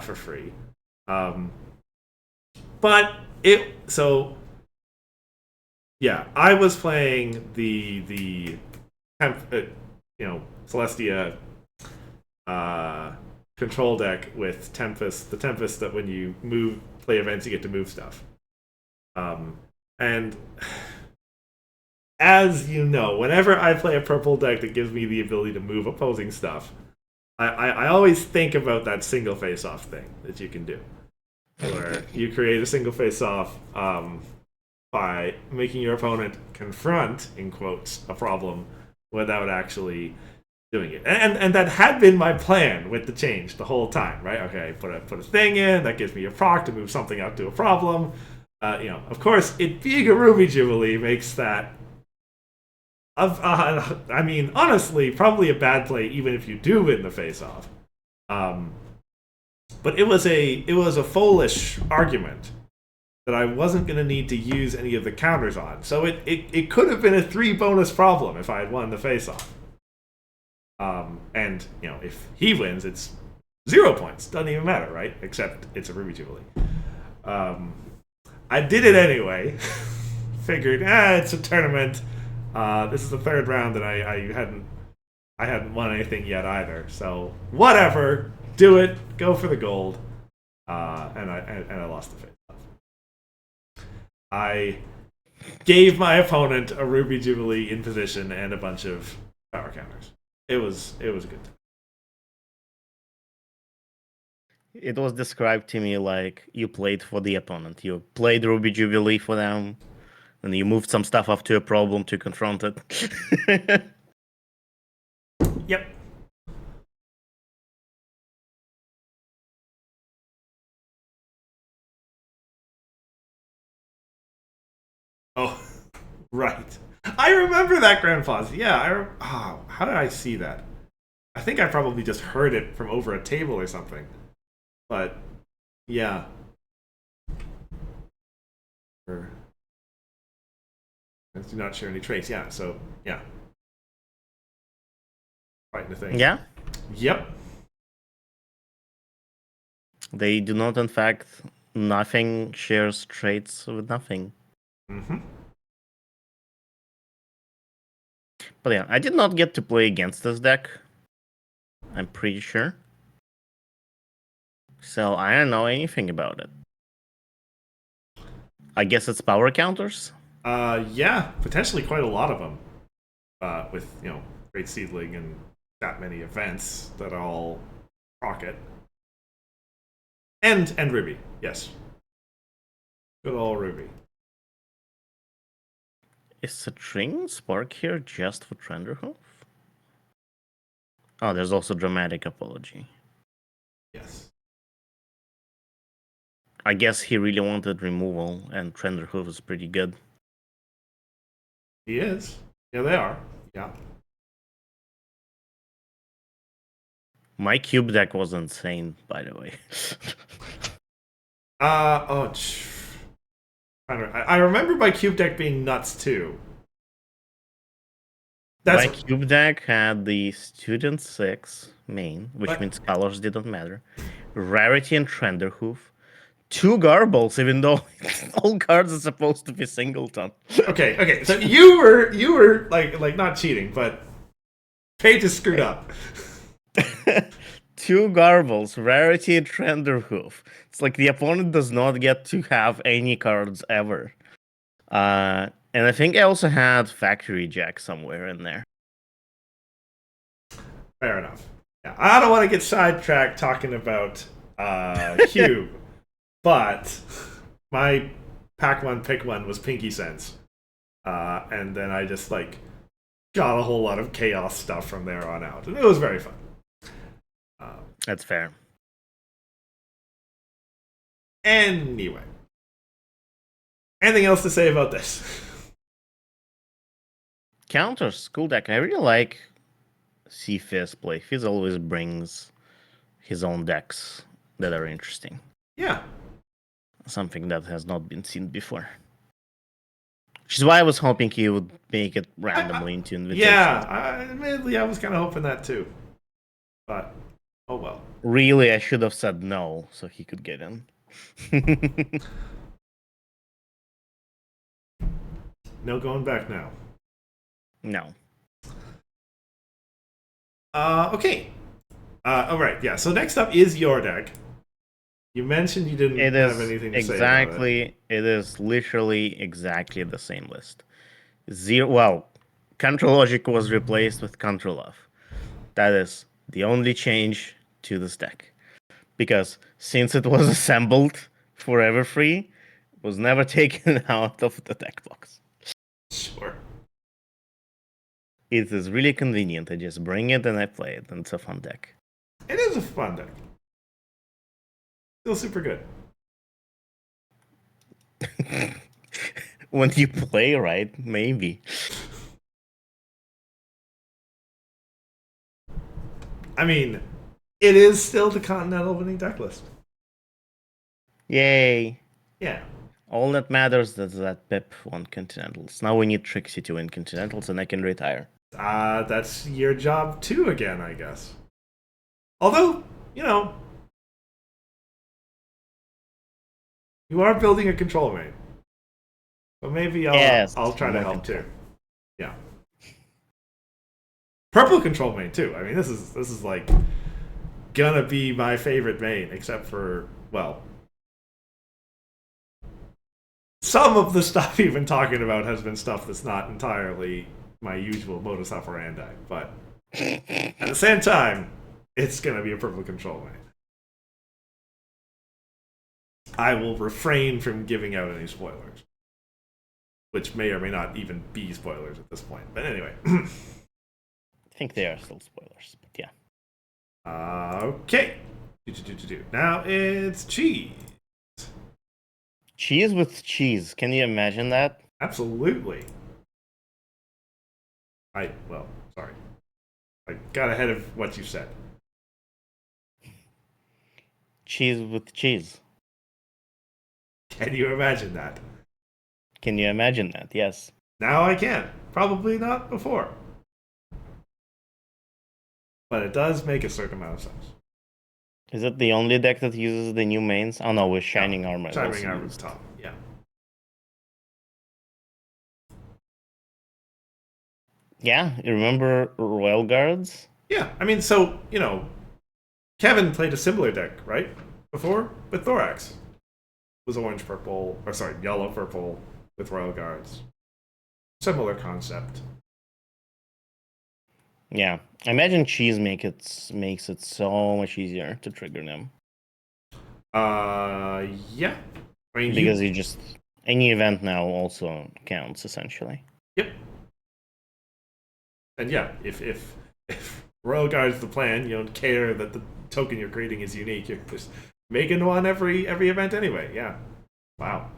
for free, but yeah, I was playing the Celestia control deck with Tempest, the Tempest that when you play events you get to move stuff. And as you know, whenever I play a purple deck that gives me the ability to move opposing stuff, I always think about that single face-off thing that you can do. Where you create a single face-off by making your opponent confront, in quotes, a problem without actually doing it. And that had been my plan with the change the whole time, right? Okay, put a thing in, that gives me a proc to move something out to a problem. Of course, it being a Ruby Jubilee makes that. I mean, honestly, probably a bad play, even if you do win the face-off. But it was a foolish argument that I wasn't going to need to use any of the counters on. So it could have been a 3 bonus problem if I had won the face-off. And if he wins, it's 0 points. Doesn't even matter, right? Except it's a Ruby Jubilee. I did it anyway. Figured, it's a tournament. This is the 3rd round, and I hadn't won anything yet either. So whatever, do it. Go for the gold. And I lost the face-off. I gave my opponent a Ruby Jubilee in position and a bunch of power counters. It was a good time. It was described to me like you played for the opponent. You played Ruby Jubilee for them, and you moved some stuff up to a problem to confront it. Yep. Oh, right. I remember that Grandpa's. Yeah, how did I see that? I think I probably just heard it from over a table or something. But yeah. Do not share any traits. Yeah, so yeah. Fighting the thing. Yeah? Yep. They do not, in fact, nothing shares traits with nothing. Mm-hmm. But yeah, I did not get to play against this deck. I'm pretty sure. So I don't know anything about it. I guess it's power counters? Yeah, potentially quite a lot of them. With, Great Seedling and that many events that all rocket. And Ruby, yes. Good old Ruby. Is String Spark here just for Trenderhoof? Oh, there's also Dramatic Apology. Yes. I guess he really wanted removal, and Trenderhoof is pretty good. He is. Yeah, they are. Yeah. My cube deck was insane, by the way. I remember my cube deck being nuts too. My cube deck had the Student 6 main, which means colors didn't matter. Rarity and Trenderhoof. 2 Garbles, even though all cards are supposed to be singleton. Okay. So you were like not cheating, but Paige is screwed up. 2 Garbles, Rarity, and Trenderhoof. It's like the opponent does not get to have any cards ever. And I think I also had Factory Jack somewhere in there. Fair enough. Yeah, I don't want to get sidetracked talking about Cube, but my pack one pick one was Pinky Sense, and then I just like got a whole lot of chaos stuff from there on out, and it was very fun. That's fair. Anyway, anything else to say about this? Counters, cool deck. I really like see Fizz play. Fizz always brings his own decks that are interesting. Yeah. Something that has not been seen before. Which is why I was hoping he would make it randomly into Invitational. Yeah, admittedly, I was kind of hoping that too. But, oh well. Really, I should have said no so he could get in. No going back now. No. Okay. All right. Yeah. So next up is your deck. You mentioned you didn't have anything to say about it. It is literally exactly the same list. Well, Control Logic was replaced with Control Love. That is the only change to this deck. Because since it was assembled for Everfree, it was never taken out of the deck box. Sure. It is really convenient. I just bring it and I play it, and it's a fun deck. It is a fun deck. Still super good. When you play right, maybe. I mean, it is still the Continental winning deck list. Yay. Yeah. All that matters is that Pip won Continentals. Now we need Trixie to win Continentals and I can retire. That's your job too again, I guess. Although, you know, you are building a control main. So maybe I'll try to help too. Yeah. Purple control main too. I mean, this is like gonna be my favorite main, except for, well, some of the stuff you've been talking about has been stuff that's not entirely my usual modus operandi, but at the same time, it's gonna be a purple control main. I will refrain from giving out any spoilers, which may or may not even be spoilers at this point. But anyway. I think they are still spoilers, but yeah. Okay. Now it's cheese. Cheese with cheese. Can you imagine that? Absolutely. Sorry. I got ahead of what you said. Cheese with cheese. Can you imagine that? Can you imagine that? Yes. Now I can. Probably not before. But it does make a certain amount of sense. Is it the only deck that uses the new mains? Oh no, with Shining Armor. Shining Armor's top, yeah. Yeah, you remember Royal Guards? Yeah, I mean, so, you know, Kevin played a similar deck, right? Before? With Thorax. It was yellow-purple with Royal Guards. Similar concept. Yeah, I imagine cheese makes it so much easier to trigger them. Yeah. I mean, because you just any event now also counts essentially. Yep. And yeah, if Royal Guard's the plan, you don't care that the token you're creating is unique. You're just making one every event anyway. Yeah. Wow.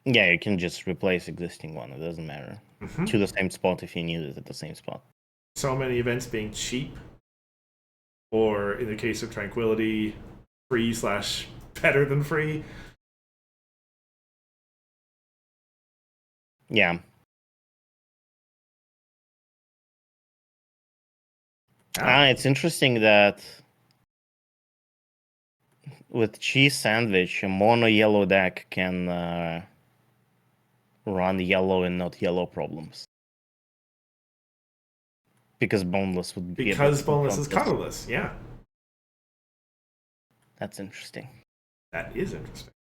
Yeah, you can just replace existing one. It doesn't matter. Mm-hmm. To the same spot if you need it at the same spot. So many events being cheap, or in the case of Tranquility, free / better than free. Yeah. It's interesting that with Cheese Sandwich, a mono yellow deck can run yellow and not yellow problems. Because boneless would be because difficult boneless is contest. colorless. Yeah, That's interesting. that is interesting.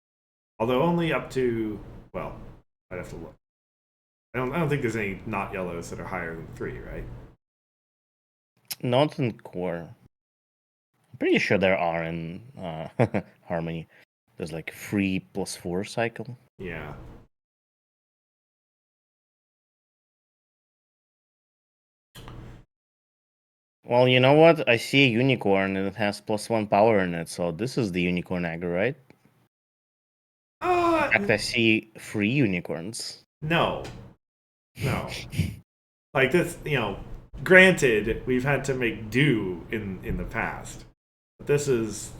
Although only up to, well, I'd have to look. I don't think there's any not yellows that are higher than 3, right? Not in core. I'm pretty sure there are in Harmony. There's like 3+4 cycle. Yeah. Well, you know what? I see a unicorn and it has +1 power in it, so this is the unicorn aggro, right? In fact, I see 3 unicorns. No. No. Like this, granted, we've had to make do in the past. But this is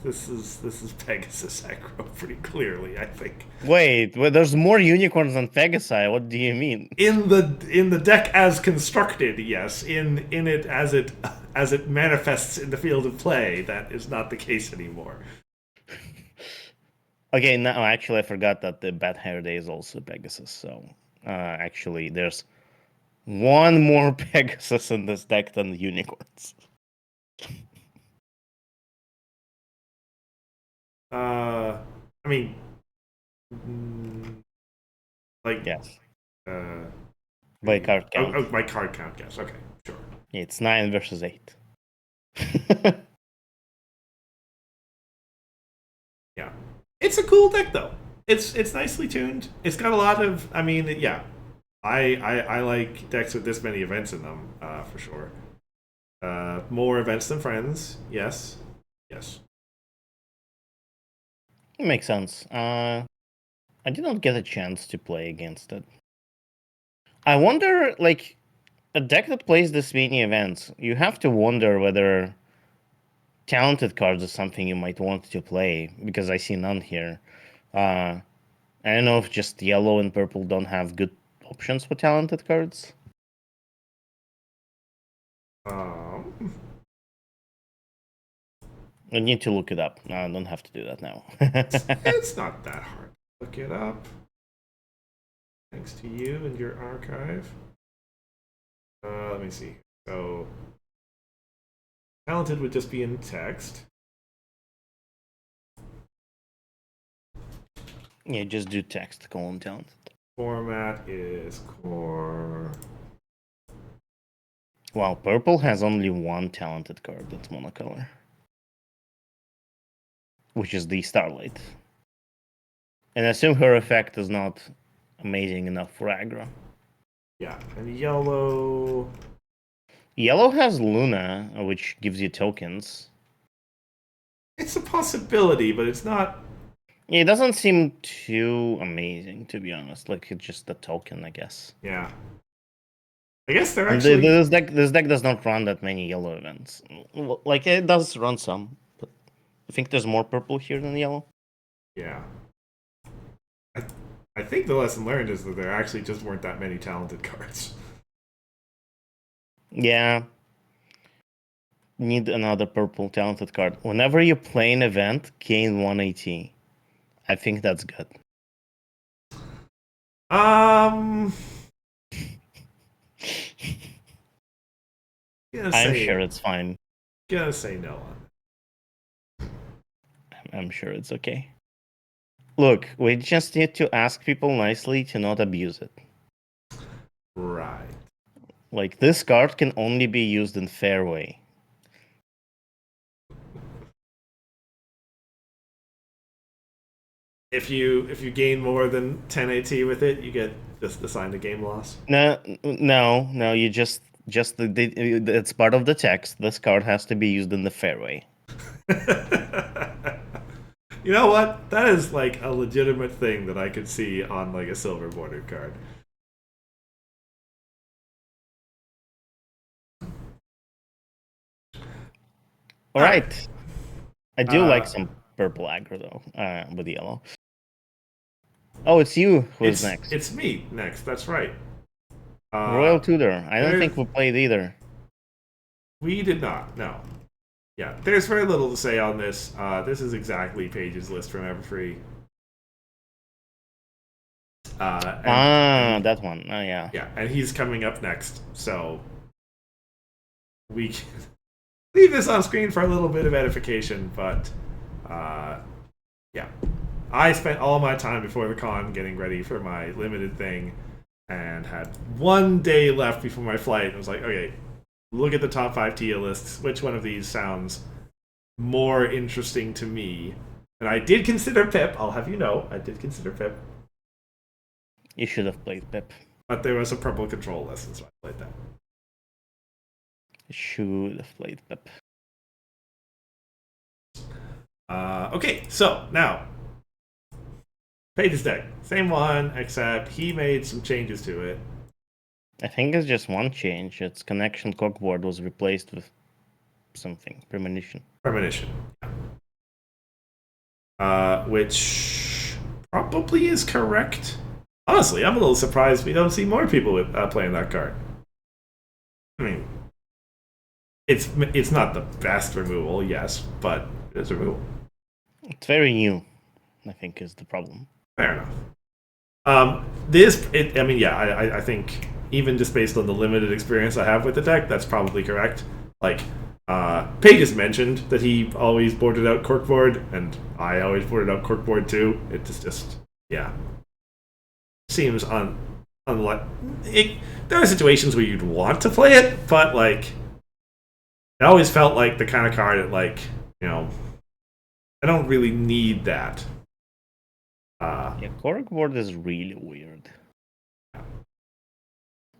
Pegasus aggro pretty clearly, I think. Wait, there's more unicorns than Pegasi. What do you mean? In the deck as constructed, yes. In it as it manifests in the field of play, that is not the case anymore. Okay, now actually I forgot that the Bat Hair Day is also Pegasus. So actually, there's one more Pegasus in this deck than the unicorns. I mean, like Yes, uh, by card count. Oh, by card count, yes. Okay, sure. It's 9 versus 8. Yeah, it's a cool deck though. It's nicely tuned. It's got a lot of. I mean, yeah, I like decks with this many events in them for sure. More events than friends. Yes, yes. It makes sense. I did not get a chance to play against it. I wonder, like, a deck that plays this many events, you have to wonder whether talented cards is something you might want to play, because I see none here. I don't know if just yellow and purple don't have good options for talented cards. I need to look it up. No, I don't have to do that now. It's not that hard to look it up. Thanks to you and your archive. Let me see. So, talented would just be in text. Yeah, just do text, colon talented. Format is core. Wow, purple has only one talented card that's monocolor, which is the Starlight. And I assume her effect is not amazing enough for aggro. Yeah, and yellow. Yellow has Luna, which gives you tokens. It's a possibility, but it's not. Yeah, it doesn't seem too amazing, to be honest. Like, it's just a token, I guess. Yeah. I guess they're actually. This deck does not run that many yellow events. Like, it does run some, but I think there's more purple here than yellow. Yeah. I think the lesson learned is that there actually just weren't that many talented cards. Yeah. Need another purple talented card. Whenever you play an event, gain 180. I think that's good. I'm sure it's fine. Gonna say no on it. I'm sure it's okay. Look, we just need to ask people nicely to not abuse it. Right. Like, this card can only be used in fair way. If you gain more than 10 AT with it, you get just assigned a game loss. No, you just it's part of the text. This card has to be used in the fair way. You know what? That is like a legitimate thing that I could see on like a silver bordered card. All right. I do like some purple aggro though, with yellow. Oh, it's you who's next. It's me next. That's right. Royal Tudor. I don't think we played either. We did not. No. Yeah, there's very little to say on this. This is exactly Paige's list from Everfree. That one. Oh, yeah. Yeah, and he's coming up next. So we can leave this on screen for a little bit of edification, but yeah. I spent all my time before the con getting ready for my limited thing and had 1 day left before my flight. I was like, okay, look at the top 5 tier lists. Which one of these sounds more interesting to me? And I did consider Pip. I'll have you know, I did consider Pip. You should have played Pip. But there was a purple control lesson, so I played that. You should have played Pip. Okay, so now Page's deck. Same one, except he made some changes to it. I think it's just one change. Its connection corkboard was replaced with something. Premonition. Premonition. Which probably is correct. Honestly, I'm a little surprised we don't see more people with, playing that card. I mean, it's not the best removal, yes, but it is removal. It's very new, I think, is the problem. Fair enough. I think even just based on the limited experience I have with the deck, that's probably correct. Like, Paige has mentioned that he always boarded out corkboard, and I always boarded out corkboard too. It just seems unlike. There are situations where you'd want to play it, but like, it always felt like the kind of card that, like, you know, I don't really need that. Yeah, corkboard is really weird.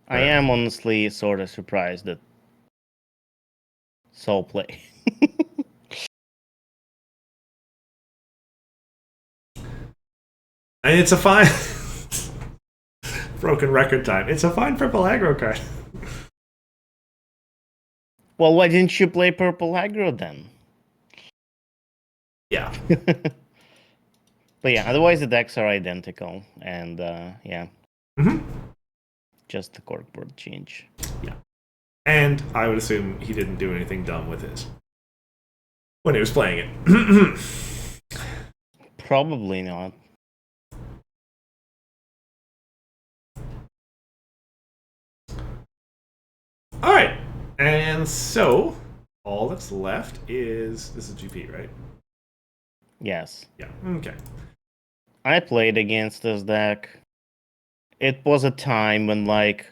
I am honestly sort of surprised that Soul play. And it's a fine broken record time. It's a fine purple aggro card. Well, why didn't you play purple aggro then? Yeah. But yeah, otherwise the decks are identical, and yeah. Mm-hmm. Just the corkboard change. Yeah. And I would assume he didn't do anything dumb with his when he was playing it. Probably not. Alright. And so all that's left is this is GP, right? Yes. Yeah. Okay. I played against this deck. It was a time when, like,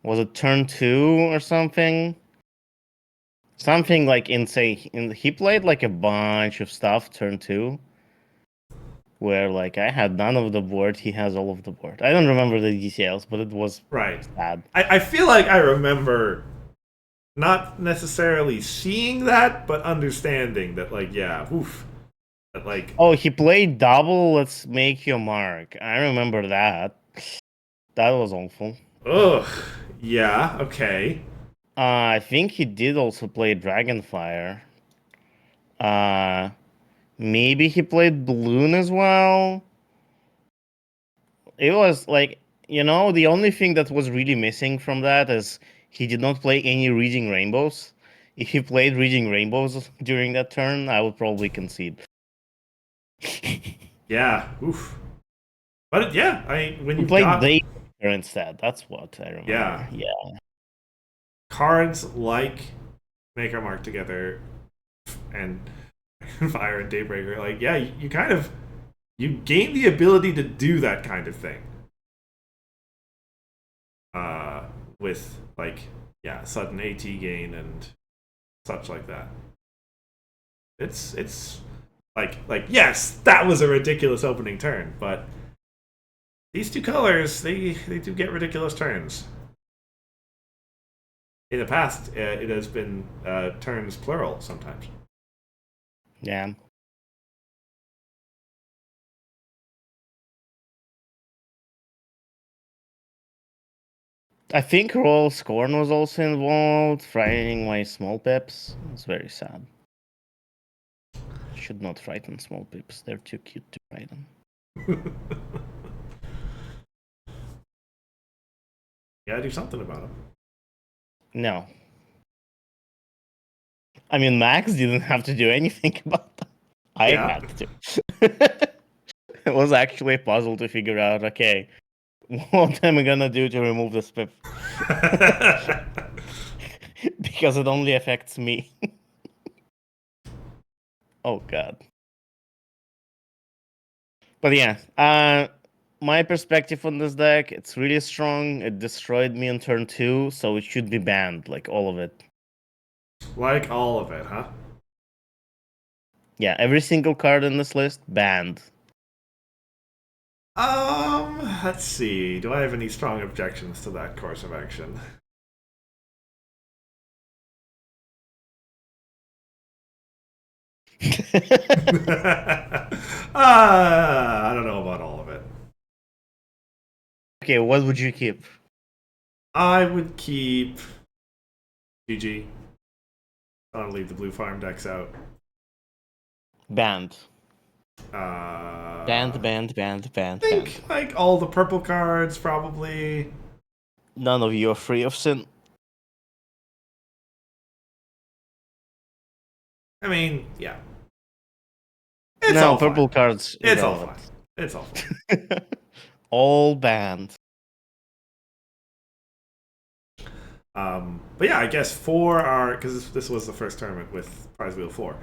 was it turn 2 or something? Something like insane. He played like a bunch of stuff turn 2. Where, like, I had none of the board, he has all of the board. I don't remember the details, but it was sad. I feel like I remember not necessarily seeing that, but understanding that, like, yeah, oof. That, like, oh, he played double Let's Make Your Mark. I remember that. That was awful. Ugh. Yeah, okay. I think he did also play Dragonfire. Maybe he played Balloon as well. It was like, you know, the only thing that was really missing from that is he did not play any Reading Rainbows. If he played Reading Rainbows during that turn, I would probably concede. Yeah, oof. But yeah, when He you played got Daybreaker instead. That's what I remember. Yeah. Cards like Make Our Mark Together and Fire and Daybreaker, like, yeah, you kind of you gain the ability to do that kind of thing. With, like, yeah, sudden AT gain and such like that. It's like yes, that was a ridiculous opening turn, but these two colors, they do get ridiculous turns. In the past, it has been turns plural sometimes. Yeah. I think Royal Scorn was also involved, frightening my small pips. It's very sad. Should not frighten small pips. They're too cute to frighten. Yeah, do something about them. No. I mean, Max didn't have to do anything about that. I had to. It was actually a puzzle to figure out, okay, what am I gonna do to remove this pip? because it only affects me. Oh god. But yeah, my perspective on this deck, it's really strong. It destroyed me on turn 2, so it should be banned, like all of it. Like all of it, huh? Yeah, every single card in this list banned. Let's see. Do I have any strong objections to that course of action? I don't know about all of it. Okay, what would you keep? I would keep GG. I don't leave the blue farm decks out. Banned. Banned. Banned. I think like all the purple cards probably. None of you are free of sin. I mean, yeah. It's no, all purple fine. cards. It's all fine. It's all fine. All banned. But yeah, I guess for our, because this was the first tournament with Prize Wheel 4.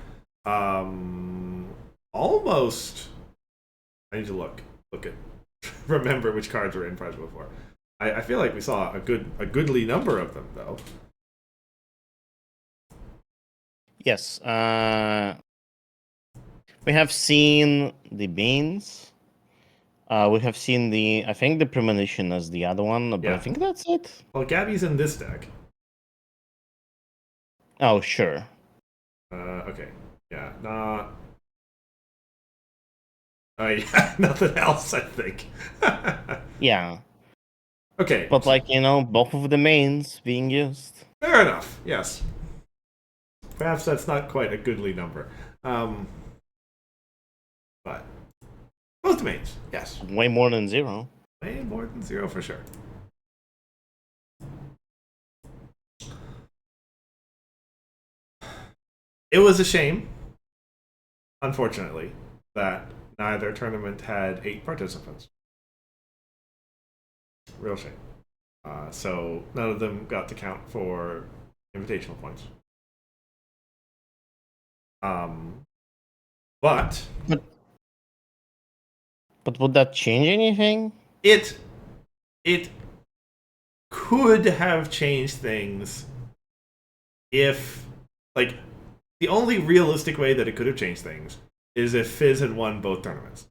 Almost. I need to look at, remember which cards were in Prize Wheel 4. I feel like we saw a goodly number of them though. Yes. We have seen the beans. We have seen I think the premonition as the other one, but Yeah. I think that's it. Well, Gabby's in this deck. Oh, sure. Okay. Yeah, not. Oh, yeah, nothing else, I think. Yeah. Okay. But, like, both of the mains being used. Fair enough, yes. Perhaps that's not quite a goodly number. But both domains, yes. Way more than 0. Way more than 0 for sure. It was a shame, unfortunately, that neither tournament had 8 participants. Real shame. So none of them got to count for invitational points. But would that change anything? It could have changed things if, like, the only realistic way that it could have changed things is if Fizz had won both tournaments.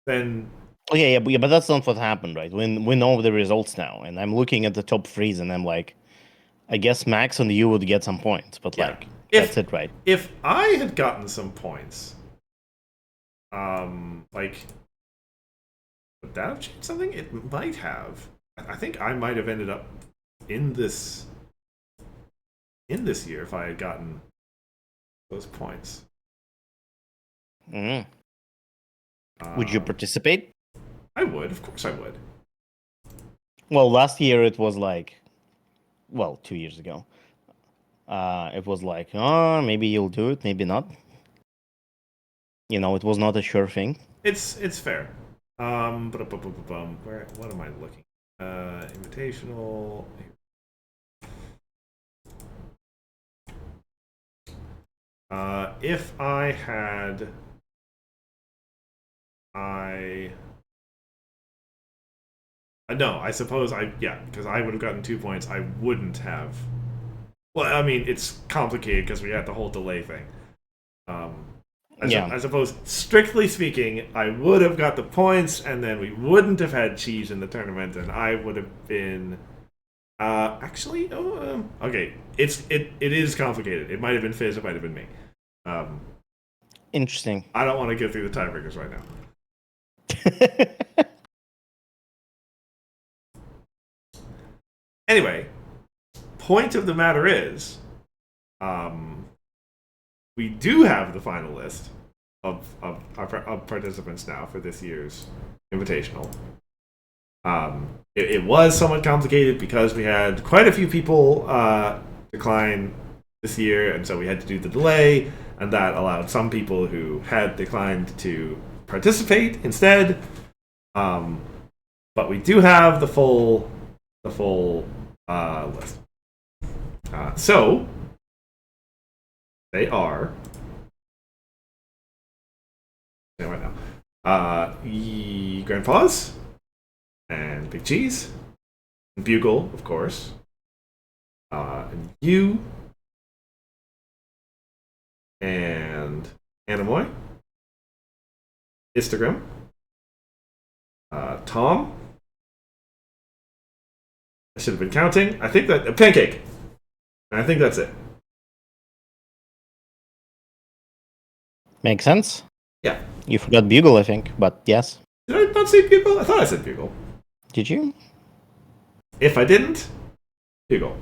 Then. Oh, yeah, but that's not what happened, right? When we know the results now, and I'm looking at the top threes, and I'm like, I guess Max and you would get some points, but Yeah. That's it, right? If I had gotten some points, like, would that have changed something? It might have. I think I might have ended up in this year if I had gotten those points. Mm. Would you participate? I would, of course I would. Well, last year it was like, 2 years ago. It was like, oh, maybe you'll do it, maybe not. It was not a sure thing. It's fair. What am I looking? Invitational. If I had, no, I suppose because I would have gotten 2 points. I wouldn't have. Well, I mean, it's complicated because we had the whole delay thing. I suppose, strictly speaking, I would have got the points, and then we wouldn't have had cheese in the tournament, and I would have been. Actually, okay. It is complicated. It might have been Fizz. It might have been me. Interesting. I don't want to get through the tiebreakers right now. Anyway, point of the matter is, we do have the final list of participants now for this year's Invitational. It was somewhat complicated because we had quite a few people decline this year, and so we had to do the delay, and that allowed some people who had declined to participate instead. But we do have the full list. So they are right now. Grandpa's and Big Cheese, and Bugle, of course, and you, and Anamoy, Instagram, Tom. I should have been counting. I think that Pancake. I think that's it. Makes sense. Yeah. You forgot Bugle, I think, but yes. Did I not say Bugle? I thought I said Bugle. Did you? If I didn't, Bugle.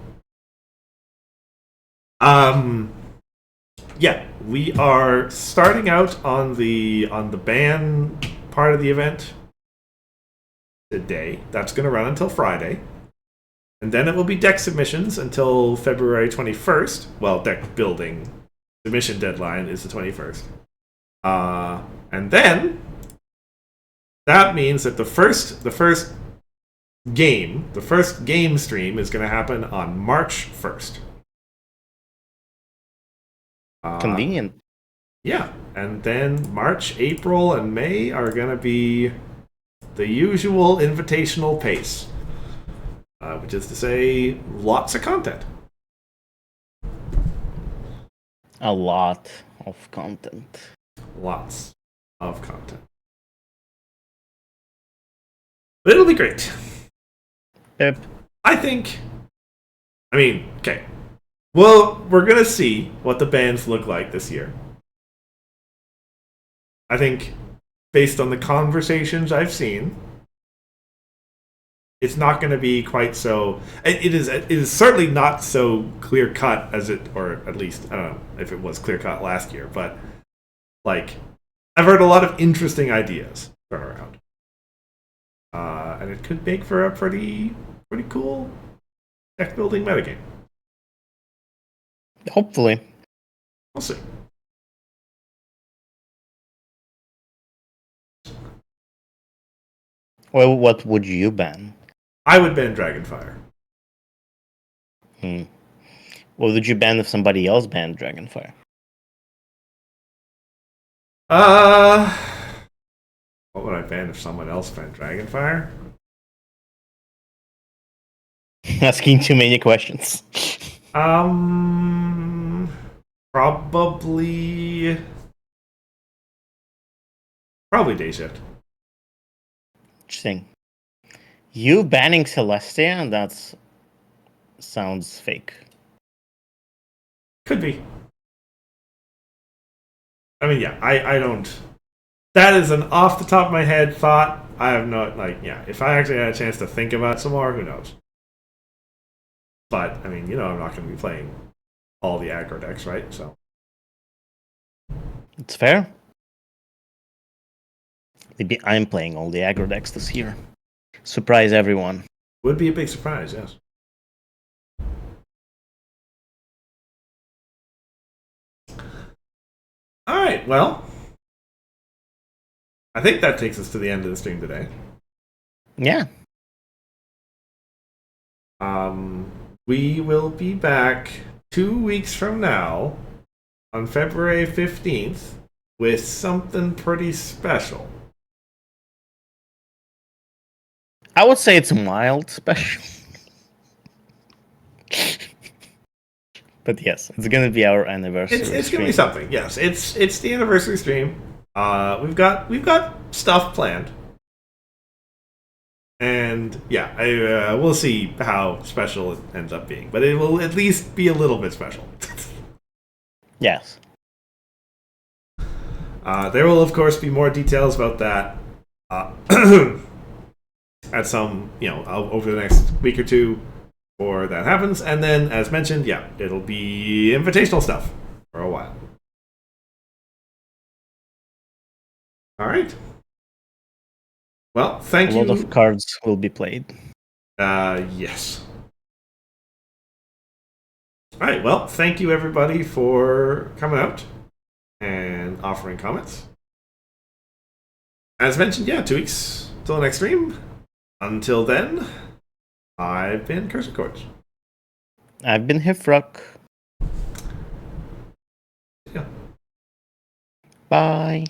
Yeah, we are starting out on the band part of the event today. That's going to run until Friday. And then it will be deck submissions until February 21st. Well, deck building submission deadline is the 21st. And then that means that the first game stream is going to happen on March 1st. Convenient. Yeah, and then March, April, and May are going to be the usual invitational pace. Which is to say, lots of content. A lot of content. Lots of content. But it'll be great. Yep. Okay. Well, we're going to see what the bands look like this year. I think, based on the conversations I've seen, it's not going to be quite so. It is certainly not so clear cut as it, or at least I don't know if it was clear cut last year. But like, I've heard a lot of interesting ideas thrown around, and it could make for a pretty cool deck building metagame. Hopefully. We'll see. Well, what would you ban? I would ban Dragonfire. What would you ban if somebody else banned Dragonfire? What would I ban if someone else banned Dragonfire? Asking too many questions. Probably Day Shift. Interesting. You banning Celestia? That sounds fake. Could be. I mean, yeah, I don't. That is an off the top of my head thought. I have no, if I actually had a chance to think about it some more, who knows? But, I mean, I'm not going to be playing all the aggro decks, right? So. It's fair. Maybe I'm playing all the aggro decks this year. Surprise everyone. Would be a big surprise, yes. Alright, well. I think that takes us to the end of the stream today. Yeah. We will be back 2 weeks from now on February 15th with something pretty special. I would say it's mild special. But yes, it's gonna be our anniversary. It's gonna be something. Yes, it's the anniversary stream. We've got stuff planned, and yeah, we'll see how special it ends up being, but it will at least be a little bit special. Yes. There will of course be more details about that at some over the next week or two. Or that happens, and then, as mentioned, it'll be invitational stuff for a while. All right. Well, thank you. A lot of cards will be played. Yes. All right. Well, thank you everybody for coming out and offering comments. As mentioned, 2 weeks till the next stream. Until then, I've been Cursor Chords. I've been Hithroc. Yeah. Bye.